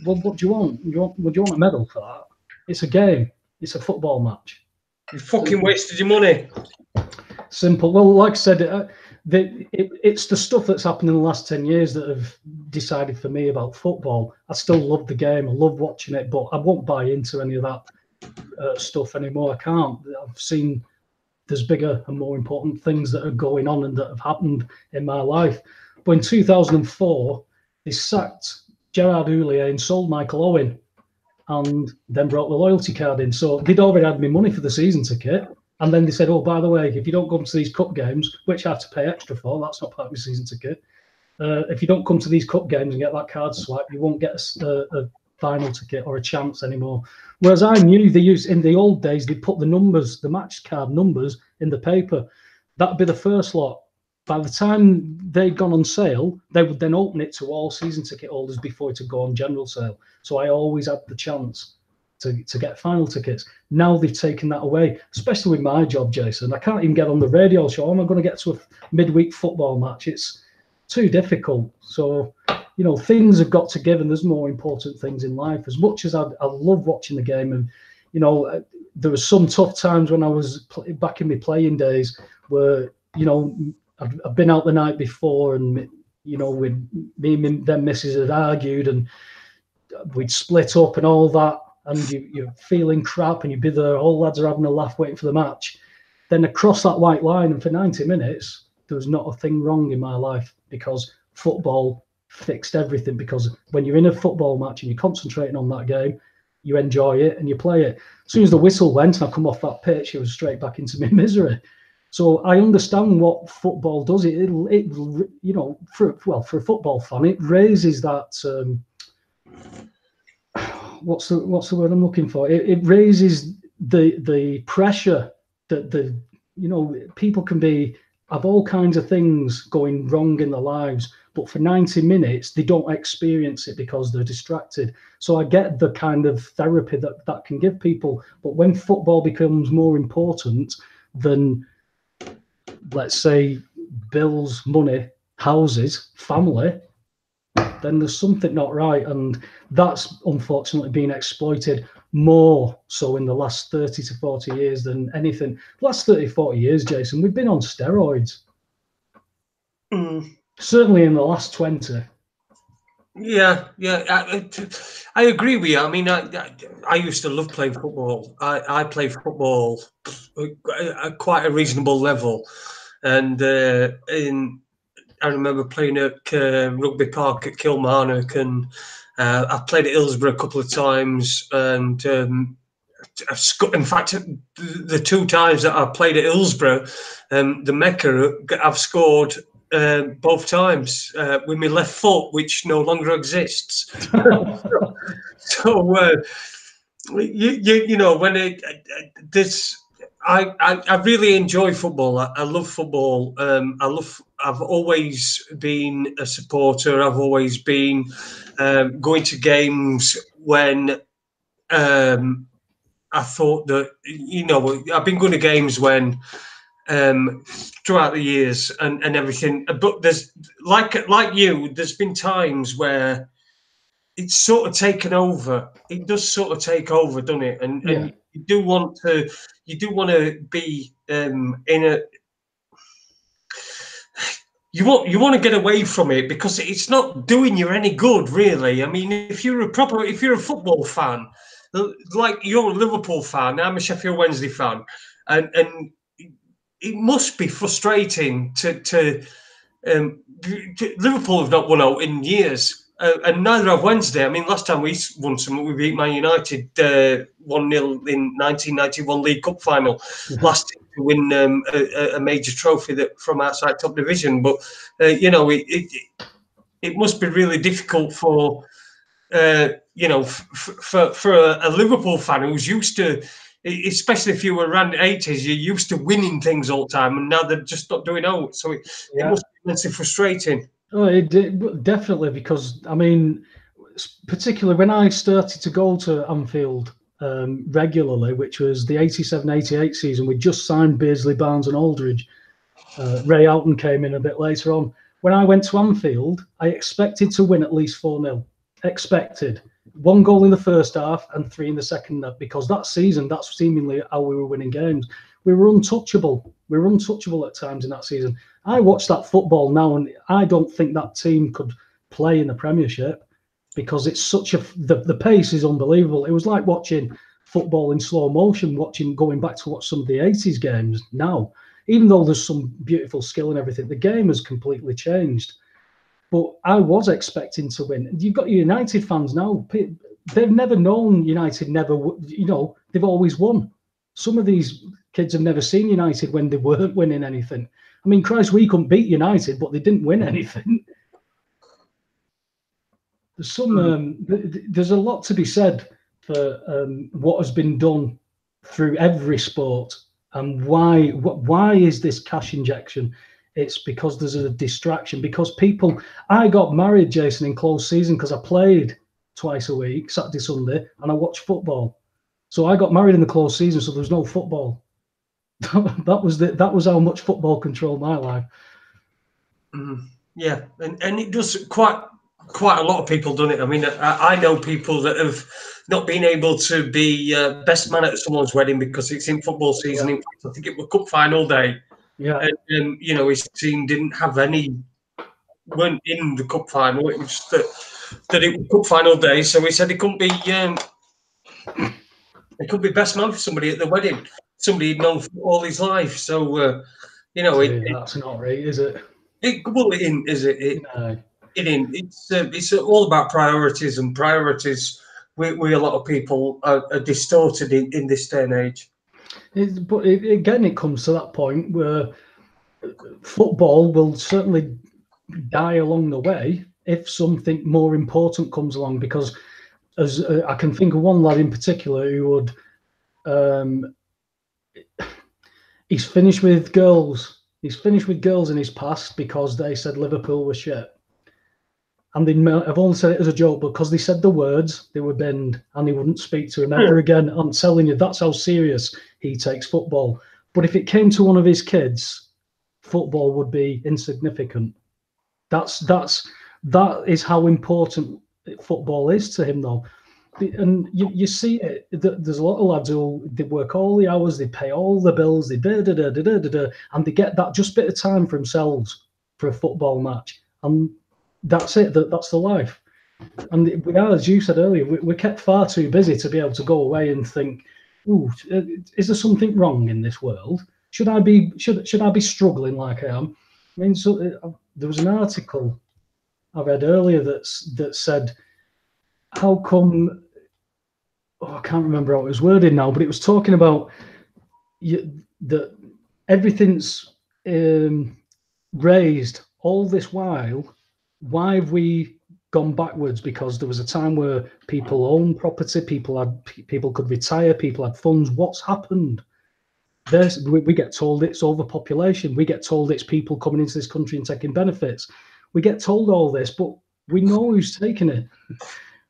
Well, what do you want? Would you want a medal for that? It's a game. It's a football match. You fucking wasted your money. Simple. Well, like I said, it's the stuff that's happened in the last 10 years that have decided for me about football. I still love the game. I love watching it, but I won't buy into any of that stuff anymore. I can't. I've seen there's bigger and more important things that are going on and that have happened in my life. But in 2004, they sacked Gerard Houllier and sold Michael Owen, and then brought the loyalty card in. So they'd already had me money for the season ticket. And then they said, oh, by the way, if you don't come to these cup games, which I have to pay extra for, that's not part of my season ticket. If you don't come to these cup games and get that card swipe, you won't get a final ticket or a chance anymore. Whereas I knew they used, in the old days, they put the numbers, the match card numbers in the paper. That'd be the first lot. By the time they'd gone on sale, they would then open it to all season ticket holders before it would go on general sale. So I always had the chance to get final tickets. Now they've taken that away, especially with my job, Jason. I can't even get on the radio show. How am I going to get to a midweek football match? It's too difficult. So, you know, things have got to give, and there's more important things in life. As much as I love watching the game, and, you know, there was some tough times when I was back in my playing days where, you know, I've been out the night before, and, you know, with me and them missus had argued, and we'd split up and all that, and you're feeling crap, and you'd be there, all lads are having a laugh waiting for the match. Then across that white line, and for 90 minutes, there was not a thing wrong in my life, because football fixed everything. Because when you're in a football match and you're concentrating on that game, you enjoy it and you play it. As soon as the whistle went and I come off that pitch, it was straight back into my misery. So I understand what football does. It you know, for a football fan, it raises that. What's the word I'm looking for? It raises the pressure that you know, people can have all kinds of things going wrong in their lives, but for 90 minutes they don't experience it because they're distracted. So I get the kind of therapy that can give people, but when football becomes more important than, let's say, bills, money, houses, family, then there's something not right. And that's unfortunately been exploited more so in the last 30 to 40 years than anything. Last 30, 40 years, Jason, we've been on steroids. Certainly in the last 20. Yeah. I agree with you. I mean, I used to love playing football. I played football at quite a reasonable level. And I remember playing at Rugby Park at Kilmarnock, and I've played at Hillsborough a couple of times. And in fact, the two times that I've played at Hillsborough, the Mecca, I've scored both times with my left foot, which no longer exists. So you know, when I really enjoy football. I love football. I've always been a supporter. I've always been going to games when I thought that, you know, I've been going to games when throughout the years and everything. But there's like you, there's been times where it's sort of taken over. It does sort of take over, doesn't it? And you do want to be in a. You want to get away from it because it's not doing you any good, really. I mean, if you're a football fan, like you're a Liverpool fan, I'm a Sheffield Wednesday fan, and it must be frustrating to Liverpool have not won out in years. And neither have Wednesday. I mean, last time we won something, we beat Man United 1-0 in 1991 League Cup final. Last team to win a major trophy from outside top division. But you know, it must be really difficult for you know, for a Liverpool fan who's used to, especially if you were around the 80s, you're used to winning things all the time, and now they're just not doing out. So it must be immensely frustrating. Oh, it did, definitely, because I mean, particularly when I started to go to Anfield regularly, which was the 87-88 season, we just signed Beardsley, Barnes and Aldridge. Ray Alton came in a bit later on. When I went to Anfield, I expected to win at least 4-0. Expected. 1 goal in the first half and 3 in the second half, because that season, that's seemingly how we were winning games. We were untouchable. We were untouchable at times in that season. I watch that football now, and I don't think that team could play in the Premiership because it's such the pace is unbelievable. It was like watching football in slow motion, going back to watch some of the 80s games now. Even though there's some beautiful skill and everything, the game has completely changed. But I was expecting to win. You've got your United fans now. They've never known United never, you know, they've always won. Some of these Kids have never seen United when they weren't winning anything. I mean, Christ, we couldn't beat United, but they didn't win anything. There's a lot to be said for what has been done through every sport, and why is this cash injection? It's because there's a distraction. Because I got married, Jason, in closed season because I played twice a week, Saturday, Sunday, and I watched football. So I got married in the closed season, so there was no football. that was how much football controlled my life. Yeah, and it does quite a lot of people done it. I mean, I know people that have not been able to be best man at someone's wedding because it's in football season. In fact, I think it was cup final day. Yeah, and you know, his team weren't in the cup final. It was just that it was cup final day, so he said he couldn't be best man for somebody at the wedding. Somebody he'd known all his life. So you know, that's not right, is it? It isn't, is it? No. It ain't. It's all about priorities, and priorities we a lot of people are distorted in this day and age. But again, it comes to that point where football will certainly die along the way if something more important comes along. Because as I can think of one lad in particular who would, he's finished with girls. He's finished with girls in his past because they said Liverpool was shit. And I've only said it as a joke, but because they said the words, they were binned and he wouldn't speak to him ever again. I'm telling you, that's how serious he takes football. But if it came to one of his kids, football would be insignificant. That is how important football is to him, though. And you see it. There's a lot of lads who they work all the hours, they pay all the bills, and they get that just bit of time for themselves for a football match, and that's it. That's the life. And we are, as you said earlier, we're kept far too busy to be able to go away and think, "Ooh, is there something wrong in this world? Should I be struggling like I am?" I mean, so there was an article I read earlier that said, "How come?" I can't remember how it was worded now, but it was talking about that everything's raised all this while. Why have we gone backwards? Because there was a time where people owned property, people could retire, people had funds. What's happened? We get told it's overpopulation. We get told it's people coming into this country and taking benefits. We get told all this, but we know who's taking it.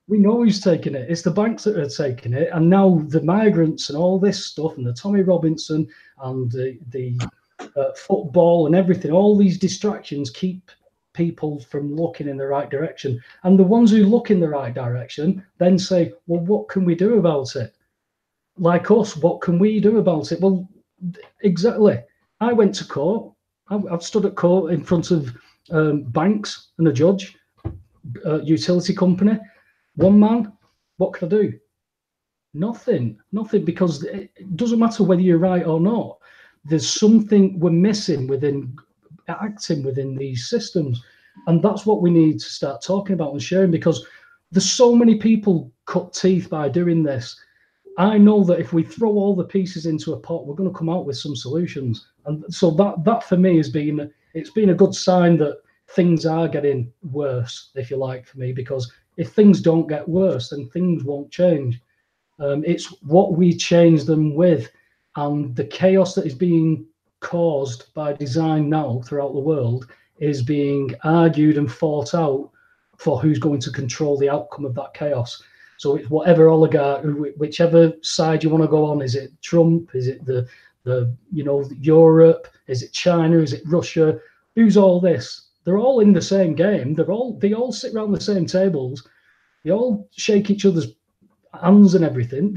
We know who's taking it. It's the banks that are taking it, and now the migrants and all this stuff, and the Tommy Robinson and the football and everything. All these distractions keep people from looking in the right direction, and the ones who look in the right direction then say, "Well, what can we do about it?" Like us, what can we do about it? Well, exactly. I went to court. I've stood at court in front of banks and a judge, utility company. One man, what can I do? Nothing, because it doesn't matter whether you're right or not. There's something we're missing acting within these systems. And that's what we need to start talking about and sharing, because there's so many people cut teeth by doing this. I know that if we throw all the pieces into a pot, we're going to come out with some solutions. And so that for me it's been a good sign that things are getting worse, if you like, for me, because if things don't get worse, then things won't change. It's what we change them with, and the chaos that is being caused by design now throughout the world is being argued and fought out for who's going to control the outcome of that chaos. So it's whatever oligarch, whichever side you want to go on. Is it Trump? Is it the Europe? Is it China? Is it Russia? Who's all this? They're all in the same game. They all sit around the same tables. They all shake each other's hands and everything.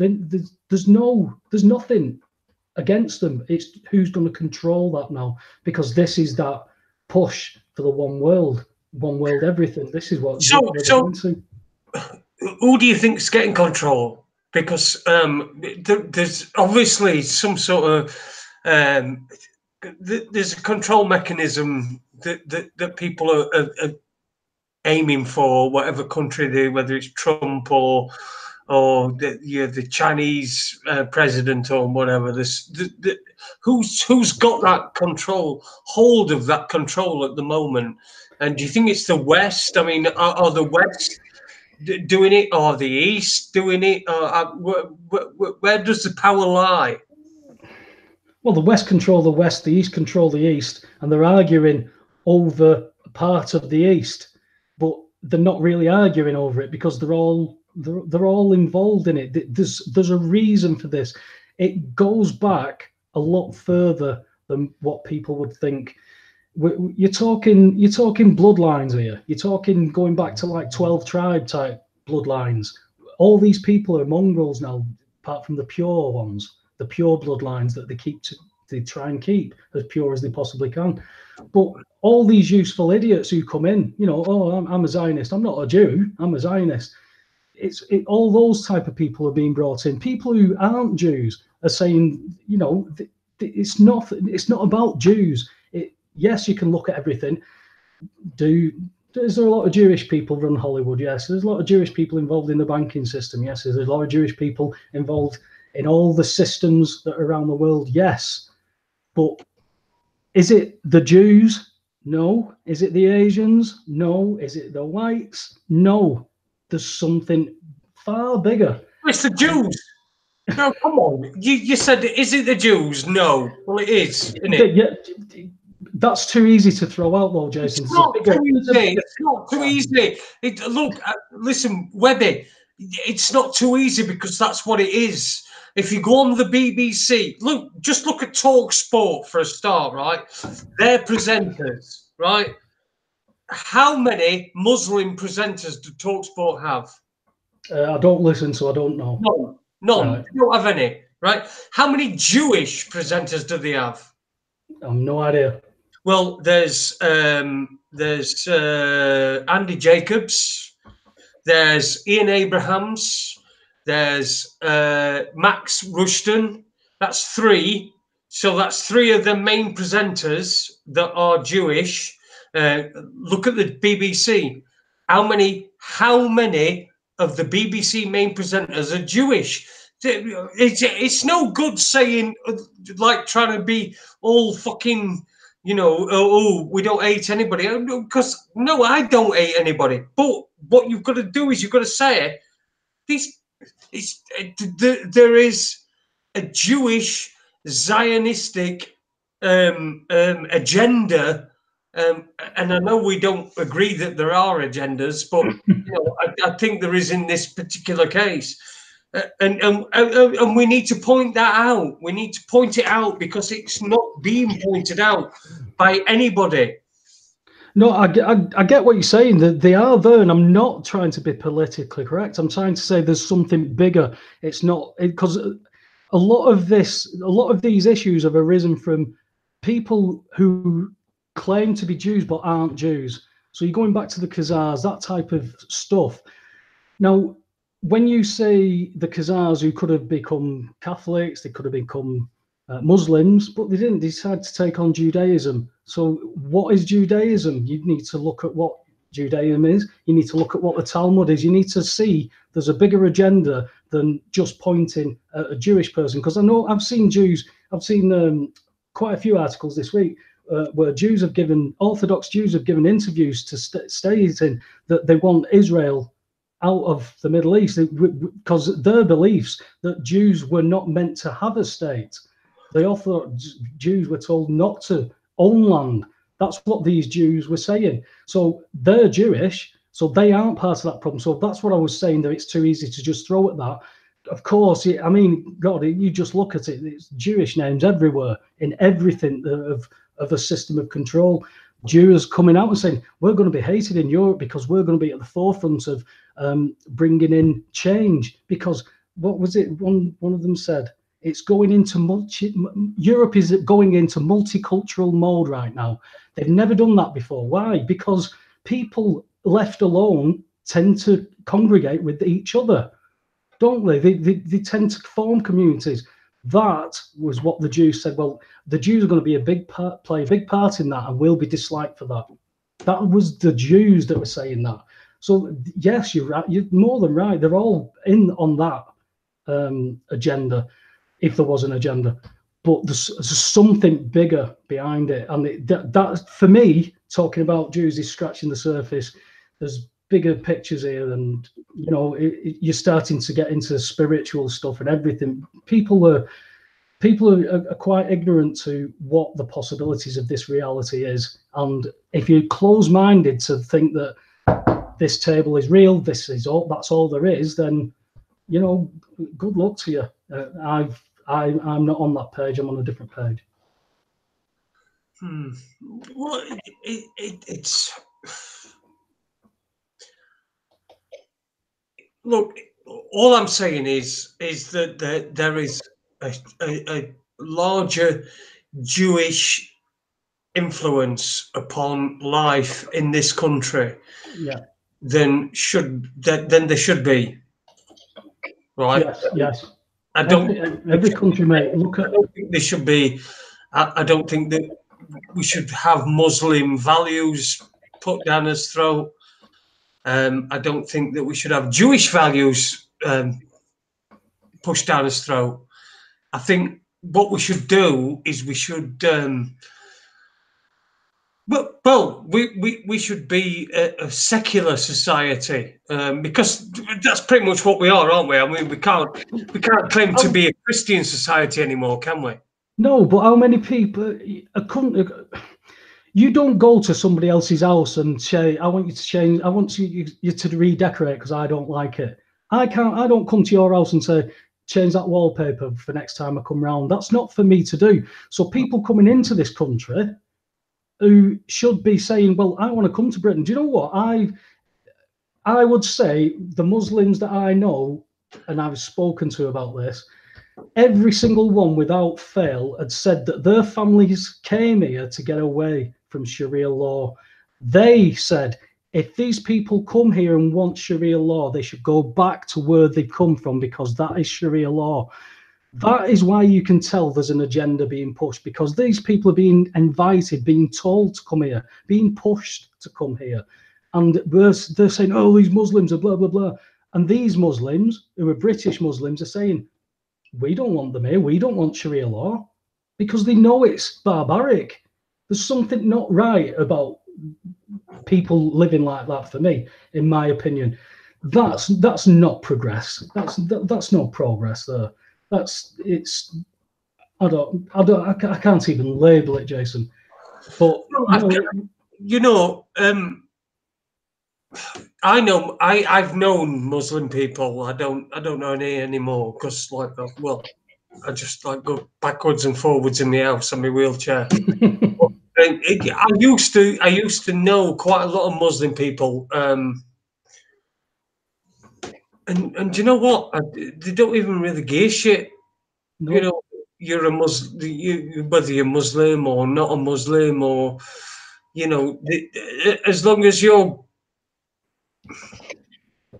There's nothing against them. It's who's going to control that now, because this is that push for the one world everything. This is what. So who do you think's getting control? Because there's obviously some sort of there's a control mechanism that people are aiming for, whatever country whether it's Trump or or the Chinese president or whatever. Who's got that hold of that control at the moment? And do you think it's the West? I mean, are the West doing it, or the East doing it? Where does the power lie? Well, the West control the West, the East control the East, and they're arguing over part of the East, but they're not really arguing over it because they're all involved in it. There's a reason for this. It goes back a lot further than what people would think. You're talking bloodlines here. You're talking going back to like 12 tribe type bloodlines. All these people are mongrels now, apart from the pure ones, the pure bloodlines that they try and keep as pure as they possibly can. But all these useful idiots who come in, oh, I'm a Zionist. I'm not a Jew. I'm a Zionist. All those type of people are being brought in. People who aren't Jews are saying, it's not about Jews. Yes, you can look at everything. Is there a lot of Jewish people run Hollywood? Yes. There's a lot of Jewish people involved in the banking system. Yes. There's a lot of Jewish people involved in all the systems that are around the world. Yes. But is it the Jews? No. Is it the Asians? No. Is it the whites? No. There's something far bigger. It's the Jews. No, come on. You said, is it the Jews? No. Well, it is, isn't it? Yeah, that's too easy to throw out, though, Jason. It's not too easy. It's not too easy. Look, listen, Webby, it's not too easy because that's what it is. If you go on the BBC, just look at Talk Sport for a start, right? Their presenters, right? How many Muslim presenters do Talk Sport have? I don't listen, so I don't know. None. Right. They don't have any, right? How many Jewish presenters do they have? I have no idea. Well, there's Andy Jacobs, there's Ian Abrahams, there's Max Rushton. That's 3. So that's 3 of the main presenters that are Jewish. Look at the BBC. How many of the BBC main presenters are Jewish? It's no good saying, like, trying to be all fucking, we don't hate anybody. Because, no, I don't hate anybody. But what you've got to do is you've got to say, there is a Jewish Zionistic agenda. And I know we don't agree that there are agendas, but I think there is in this particular case. And we need to point that out. We need to point it out because it's not being pointed out by anybody. No, I get what you're saying. That they are there, and I'm not trying to be politically correct. I'm trying to say there's something bigger. It's not because a lot of these issues have arisen from people who claim to be Jews but aren't Jews. So you're going back to the Khazars, that type of stuff. Now, when you say the Khazars who could have become Catholics, they could have become Muslims, but they didn't decide to take on Judaism. So what is Judaism? You need to look at what Judaism is. You need to look at what the Talmud is. You need to see there's a bigger agenda than just pointing at a Jewish person. Because I know I've seen quite a few articles this week where Orthodox Jews have given interviews to stating that they want Israel out of the Middle East because their beliefs that Jews were not meant to have a state. The Orthodox Jews were told not to own land. That's what these Jews were saying. So they're Jewish, so they aren't part of that problem. So that's what I was saying, that it's too easy to just throw at that. Of course, I mean, God, you just look at it, it's Jewish names everywhere in everything of a system of control. Jews coming out and saying, we're going to be hated in Europe because we're going to be at the forefront of bringing in change. Because what was it? One of them said, it's going into Europe is going into multicultural mode right now. They've never done that before. Why? Because people left alone tend to congregate with each other, don't they? They tend to form communities. That was what the Jews said. Well, the Jews are going to be play a big part in that, and will be disliked for that. That was the Jews that were saying that. So yes, you're right. You're more than right. They're all in on that agenda, if there was an agenda. But there's something bigger behind it, and that for me, talking about Jews is scratching the surface. There's bigger pictures here, and you know, you're starting to get into spiritual stuff and everything. People are quite ignorant to what the possibilities of this reality is, and if you're close-minded to think that this table is real, this is all, that's all there is, then you know, good luck to you. I'm not on that page. I'm on a different page. Well, it's look. All I'm saying is that there is a larger Jewish influence upon life in this country than there should be. Right? Yes. I don't. Every country, mate. Look at. I don't think there should be. I don't think that we should have Muslim values put down his throat. I don't think that we should have Jewish values pushed down his throat. I think what we should do is we should. We should be a secular society because that's pretty much what we are, aren't we? I mean, we can't claim to be a Christian society anymore, can we? No, but how many people? You don't go to somebody else's house and say, "I want you to change. I want you to redecorate because I don't like it." I don't come to your house and say, "Change that wallpaper for next time I come round." That's not for me to do. So people coming into this country who should be saying, "Well, I want to come to Britain." Do you know what? I would say the Muslims that I know and I've spoken to about this, every single one without fail had said that their families came here to get away from Sharia law. They said, if these people come here and want Sharia law, they should go back to where they come from because that is Sharia law. That is why you can tell there's an agenda being pushed, because these people are being invited, being told to come here, being pushed to come here. And they're saying, oh, these Muslims are blah, blah, blah. And these Muslims, who are British Muslims, are saying, we don't want them here. We don't want Sharia law, because they know it's barbaric. There's something not right about people living like that, for me, in my opinion. That's not progress. That's not progress there. I can't even label it, Jason. But I've known Muslim people. I don't know any anymore because I just go backwards and forwards in my house on my wheelchair. I used to know quite a lot of Muslim people, and you know what? They don't even really give a shit. No. You know, you're a Muslim, whether you're Muslim or not a Muslim, or as long as you're.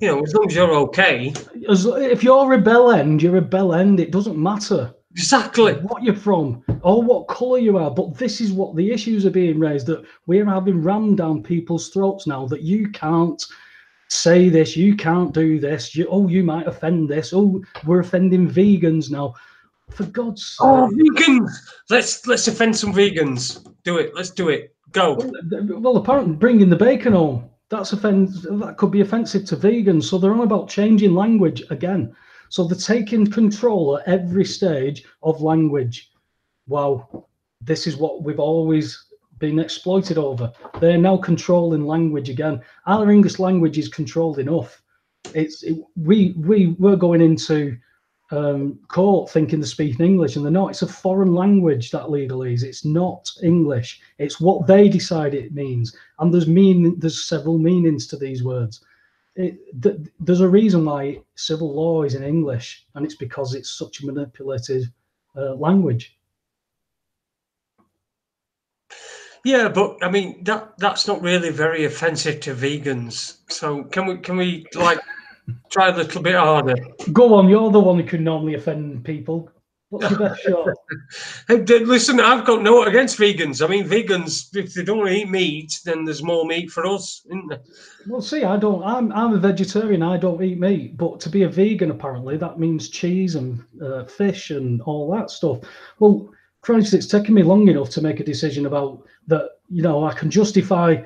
As long as you're okay. If you're a bell end, you're a bell end. It doesn't matter exactly what you're from or what colour you are. But this is what the issues are being raised, that we're having rammed down people's throats now, that you can't say this, you can't do this. You might offend this. Oh, we're offending vegans now. For God's sake. Oh, vegans! Let's offend some vegans. Do it. Let's do it. Go. Well, apparently bringing the bacon home. That could be offensive to vegans. So they're on about changing language again. So they're taking control at every stage of language. Wow, this is what we've always been exploited over. They're now controlling language again. Our English language is controlled enough. We're going into court thinking they're speaking English, and they're not. It's a foreign language, that legalese. It's not English. It's what they decide it means, and there's several meanings to these words. There's a reason why civil law is in English, and it's because it's such a manipulated language. Yeah, but I mean that's not really very offensive to vegans. So can we try a little bit harder? Go on, you're the one who can normally offend people. What's your best shot? Hey, listen, I've got no against vegans. I mean, vegans, if they don't want to eat meat, then there's more meat for us, isn't there? Well, see, I don't. I'm a vegetarian. I don't eat meat. But to be a vegan, apparently, that means cheese and fish and all that stuff. Well, Christ, it's taken me long enough to make a decision about that. You know, I can justify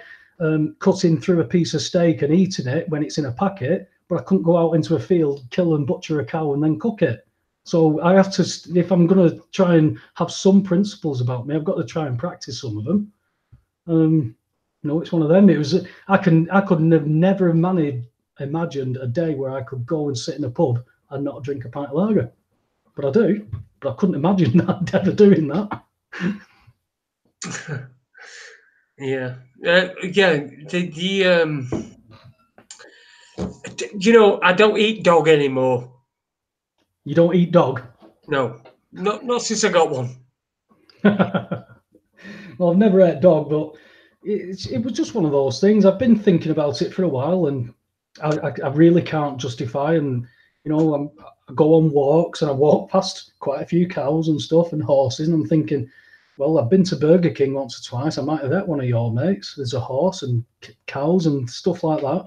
cutting through a piece of steak and eating it when it's in a packet, but I couldn't go out into a field, kill and butcher a cow, and then cook it. So I have to, if I'm going to try and have some principles about me, I've got to try and practice some of them. No, it's one of them. It was I couldn't have never imagined a day where I could go and sit in a pub and not drink a pint of lager, but I do. But I couldn't imagine that ever doing that. Yeah. You know, I don't eat dog anymore. You don't eat dog? No, not since I got one. Well, I've never ate dog, but it was just one of those things. I've been thinking about it for a while, and I really can't justify. And you know, I go on walks and I walk past quite a few cows and stuff and horses, and I'm thinking, well, I've been to Burger King once or twice. I might have met one of your mates. There's a horse and cows and stuff like that.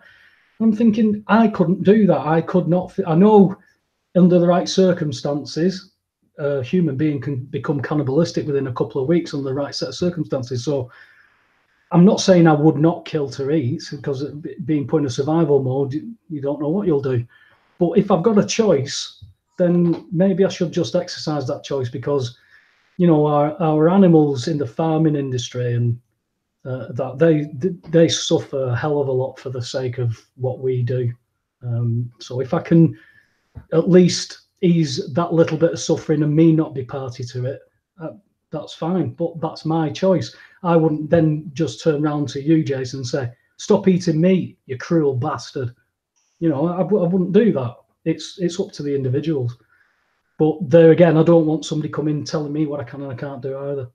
I'm thinking I couldn't do that. I could not. I know under the right circumstances, a human being can become cannibalistic within a couple of weeks under the right set of circumstances. So I'm not saying I would not kill to eat, because being put in a survival mode, you don't know what you'll do. But if I've got a choice, then maybe I should just exercise that choice, because, you know, our animals in the farming industry and that they suffer a hell of a lot for the sake of what we do. So if I can at least ease that little bit of suffering and me not be party to it, that's fine. But that's my choice. I wouldn't then just turn around to you, Jason, and say, stop eating meat, you cruel bastard. You know, I wouldn't do that. It's up to the individuals. But there again, I don't want somebody coming telling me what I can and I can't do either.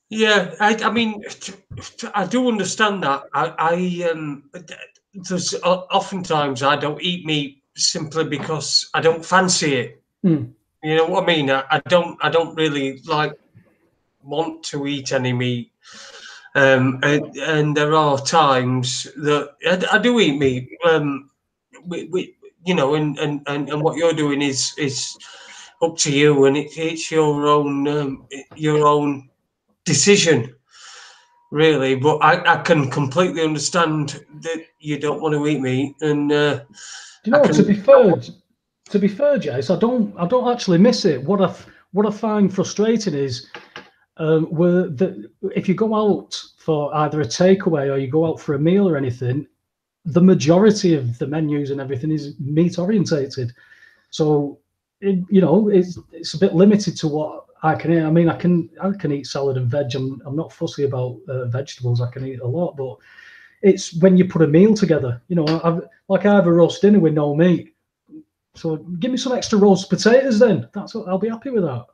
Yeah, I mean, I do understand that. There's oftentimes I don't eat meat simply because I don't fancy it. You know what I mean? I don't really want to eat any meat. And there are times that I do eat meat. You know, and what you're doing is up to you, and it's your own decision, really. But I can completely understand that you don't want to eat meat. And you know, to be fair, Jace, I don't actually miss it. What I find frustrating is if you go out for either a takeaway or you go out for a meal or anything, the majority of the menus and everything is meat orientated. So you know, it's a bit limited to what I can eat. I mean, I can eat salad and veg. I'm not fussy about vegetables. I can eat a lot, but it's when you put a meal together. You know, I have a roast dinner with no meat. So give me some extra roast potatoes then. I'll be happy with that.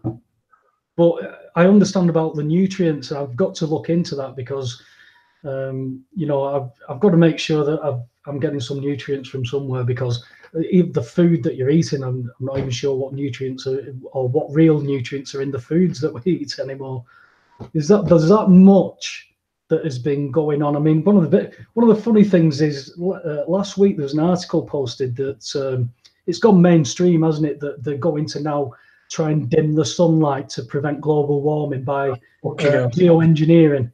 But I understand about the nutrients. I've got to look into that because, you know, I've got to make sure that I'm getting some nutrients from somewhere, because the food that you're eating, I'm not even sure what nutrients or what real nutrients are in the foods that we eat anymore. There's that much that has been going on. I mean, one of the funny things is last week there was an article posted that it's gone mainstream, hasn't it? That they're going to now try and dim the sunlight to prevent global warming by geoengineering.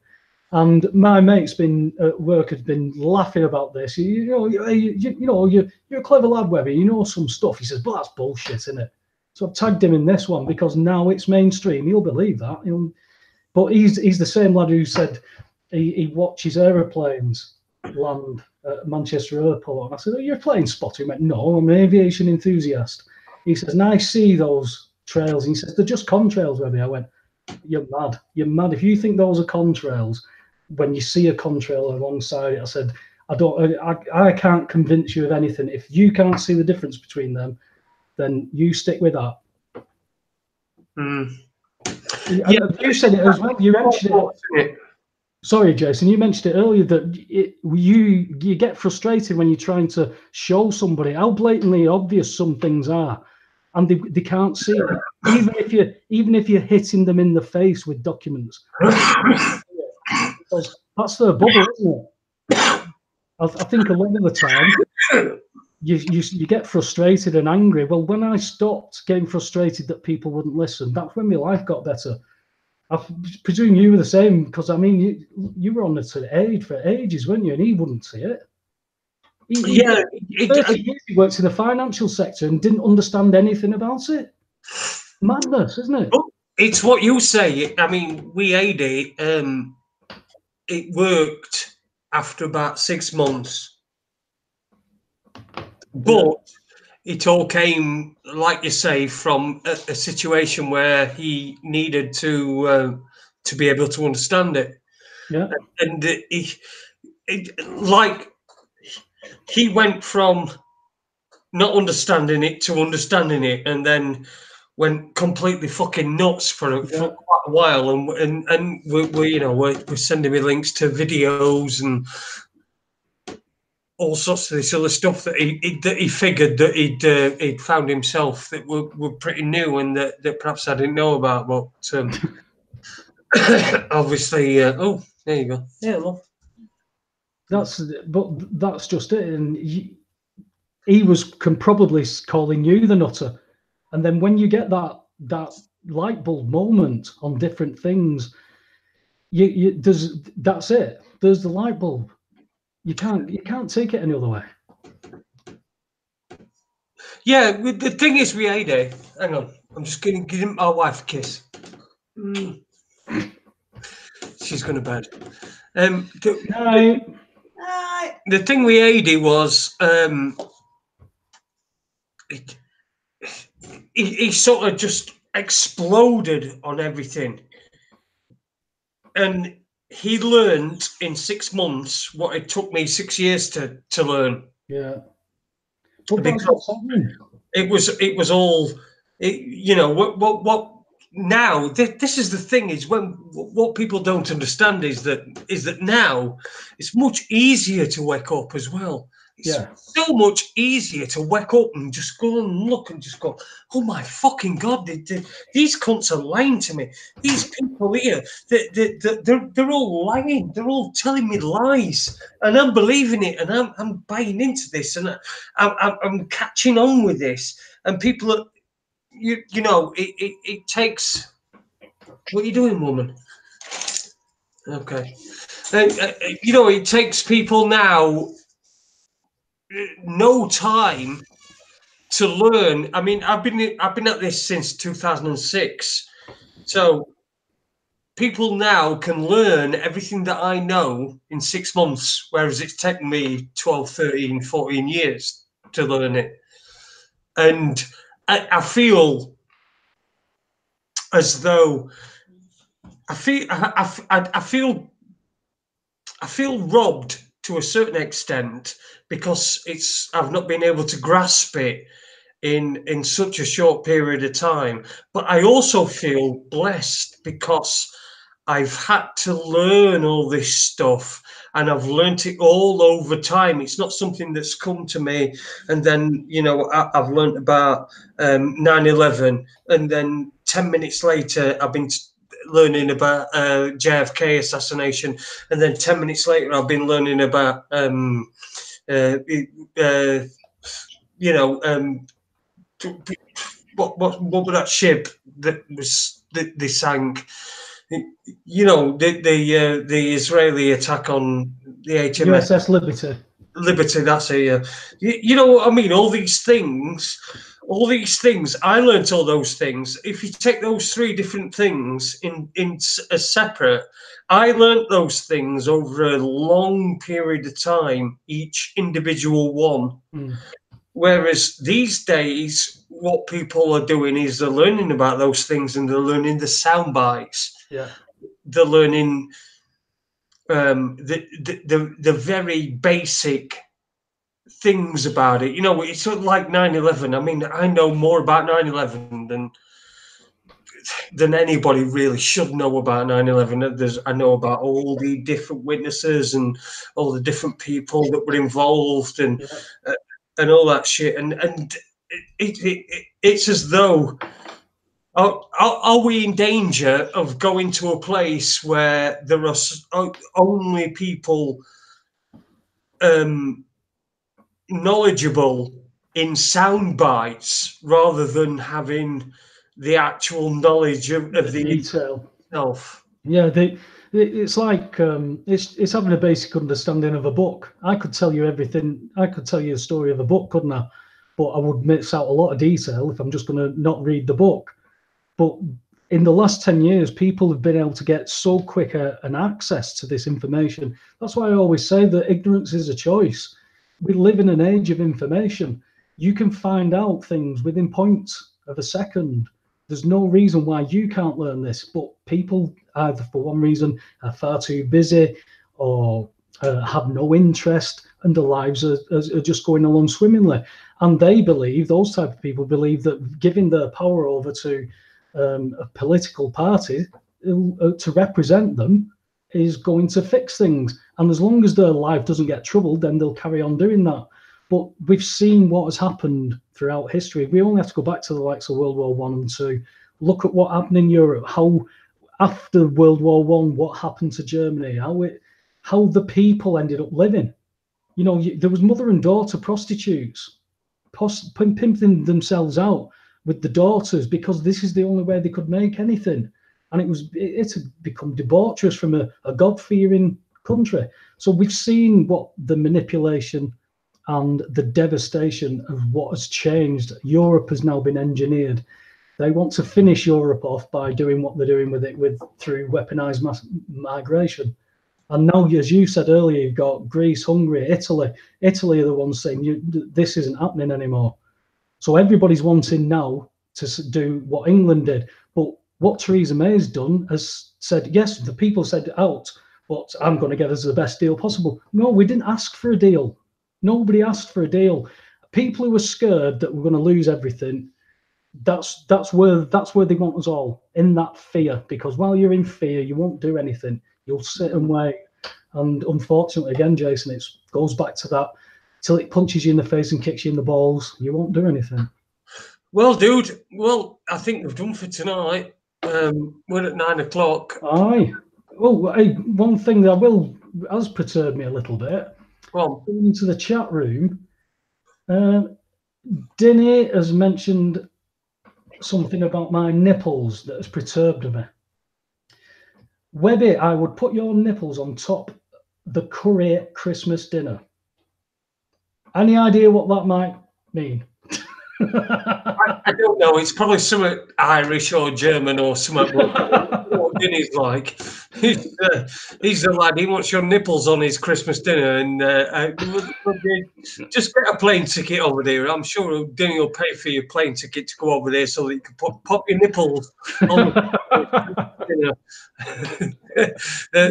And my mate's been at work, has been laughing about this. You know, you're a clever lad, Webby. You know some stuff. He says, "But that's bullshit, isn't it?" So I've tagged him in this one because now it's mainstream. You'll believe that. You know, but he's the same lad who said he watches aeroplanes land at Manchester Airport. And I said, "Oh, you're a plane spotter?" He went, "No, I'm an aviation enthusiast." He says, "And I see those trails." And he says, "They're just contrails, Webby." I went, "You're mad. You're mad. If you think those are contrails, when you see a contrail alongside it," I said, I can't convince you of anything. If you can't see the difference between them, then you stick with that. Yeah, you said it as well. You mentioned it. Sorry, Jason, you mentioned it earlier that you get frustrated when you're trying to show somebody how blatantly obvious some things are. and they can't see it. Even if you're hitting them in the face with documents, because that's their bubble, isn't it? I think a lot of the time you get frustrated and angry. Well, when I stopped getting frustrated that people wouldn't listen, that's when my life got better. I presume you were the same, because I mean you were on the aid for ages, weren't you? And he wouldn't see it. He 30 years he works in the financial sector and didn't understand anything about it. Madness, isn't it? It's what you say. I mean, we Adie, it worked after about 6 months, but it all came, like you say, from a situation where he needed to be able to understand it. Yeah, and he went from not understanding it to understanding it, and then went completely fucking nuts for quite a while. And we're sending me links to videos and all sorts of this other stuff that he figured that he'd found himself that were pretty new and that perhaps I didn't know about. But obviously, oh, there you go. Yeah, well, that's just it. And he was probably calling you the nutter, and then when you get that light bulb moment on different things, that's it. There's the light bulb. You can't take it any other way. Yeah, the thing is, we Ade. Hang on, I'm just going to give my wife a kiss. She's going to bed. The thing with Adie was he sort of just exploded on everything, and he learned in 6 months what it took me 6 years to learn. Yeah, but that's what's happening. It was all, what now. This is the thing, is what people don't understand is that now it's much easier to wake up as well. It's so much easier to wake up and just go and look and just go, oh my fucking God, these cunts are lying to me. These people here, they're all lying. They're all telling me lies, and I'm believing it, and I'm buying into this, and I'm catching on with this. And people are, it takes. What are you doing, woman? Okay. It takes people now no time to learn. I mean, I've been at this since 2006, so people now can learn everything that I know in 6 months, whereas it's taken me 12, 13, 14 years to learn it. And I feel as though I feel robbed to a certain extent, because I've not been able to grasp it in such a short period of time. But I also feel blessed because I've had to learn all this stuff, and I've learnt it all over time. It's not something that's come to me and then, I've learnt about 9/11, and then 10 minutes later I've been learning about JFK assassination, and then 10 minutes later I've been learning about what was that ship that they sank? The Israeli attack on the HMS USS Liberty. Liberty, that's it. Yeah. You know what I mean? All these things. I learnt all those things. If you take those three different things in as separate, I learnt those things over a long period of time, each individual one. Whereas these days, what people are doing is they're learning about those things, and they're learning the sound bites. Yeah. They're learning the very basic things about it. It's sort of like 9/11. I mean, I know more about 9/11 than anybody really should know about 9/11. I know about all the different witnesses and all the different people that were involved, and all that shit. And it's as though, are we in danger of going to a place where there are only people knowledgeable in sound bites rather than having the actual knowledge of the detail itself? Yeah, it's like it's having a basic understanding of a book. I could tell you everything. I could tell you a story of a book, couldn't I? But I would miss out a lot of detail if I'm just going to not read the book. But in the last 10 years, people have been able to get so quick an access to this information. That's why I always say that ignorance is a choice. We live in an age of information. You can find out things within points of a second. There's no reason why you can't learn this, but people either for one reason are far too busy or have no interest, and their lives are just going along swimmingly. And they believe, those type of people believe, that giving their power over to a political party to represent them is going to fix things. And as long as their life doesn't get troubled, then they'll carry on doing that. But we've seen what has happened throughout history. We only have to go back to the likes of World War I and II, look at what happened in Europe, how after World War I, what happened to Germany, how the people ended up living. You know, there was mother and daughter prostitutes pimping themselves out with the daughters because this is the only way they could make anything. And it had become debaucherous from a God-fearing country. So we've seen what the manipulation and the devastation of what has changed. Europe has now been engineered. They want to finish Europe off by doing what they're doing with it through weaponized mass migration. And now, as you said earlier, you've got Greece, Hungary, Italy. Italy are the ones saying this isn't happening anymore. So everybody's wanting now to do what England did. But what Theresa May has done has said, yes, the people said out, but I'm going to get us the best deal possible. No, we didn't ask for a deal. Nobody asked for a deal. People who were scared that we're going to lose everything, that's where they want us all, in that fear. Because while you're in fear, you won't do anything. You'll sit and wait. And unfortunately, again, Jason, it goes back to that. Till it punches you in the face and kicks you in the balls, you won't do anything. Well, dude, I think we've done for tonight. We're at 9 o'clock. Aye. Oh, hey, one thing that has perturbed me a little bit. Well, going into the chat room, Dinny has mentioned something about my nipples that has perturbed me. Webby, I would put your nipples on top the curry Christmas dinner. Any idea what that might mean? I don't know. It's probably something Irish or German or something. What Dinny's like. He's the lad. He wants your nipples on his Christmas dinner, and just get a plane ticket over there. I'm sure Dinny will pay for your plane ticket to go over there so that you can pop your nipples on the dinner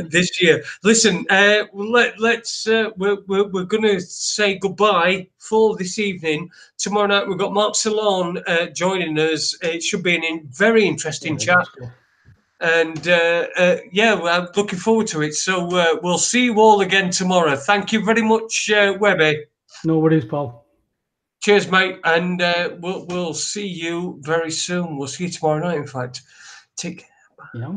this year. Listen, let's we're going to say goodbye for this evening. Tomorrow night we've got Mark Salon joining us. It should be a very interesting chat. Cool. And yeah, I'm looking forward to it. So we'll see you all again tomorrow. Thank you very much, Webby. No worries, Paul. Cheers, mate. And we'll see you very soon. We'll see you tomorrow night, in fact. Take care. Yeah.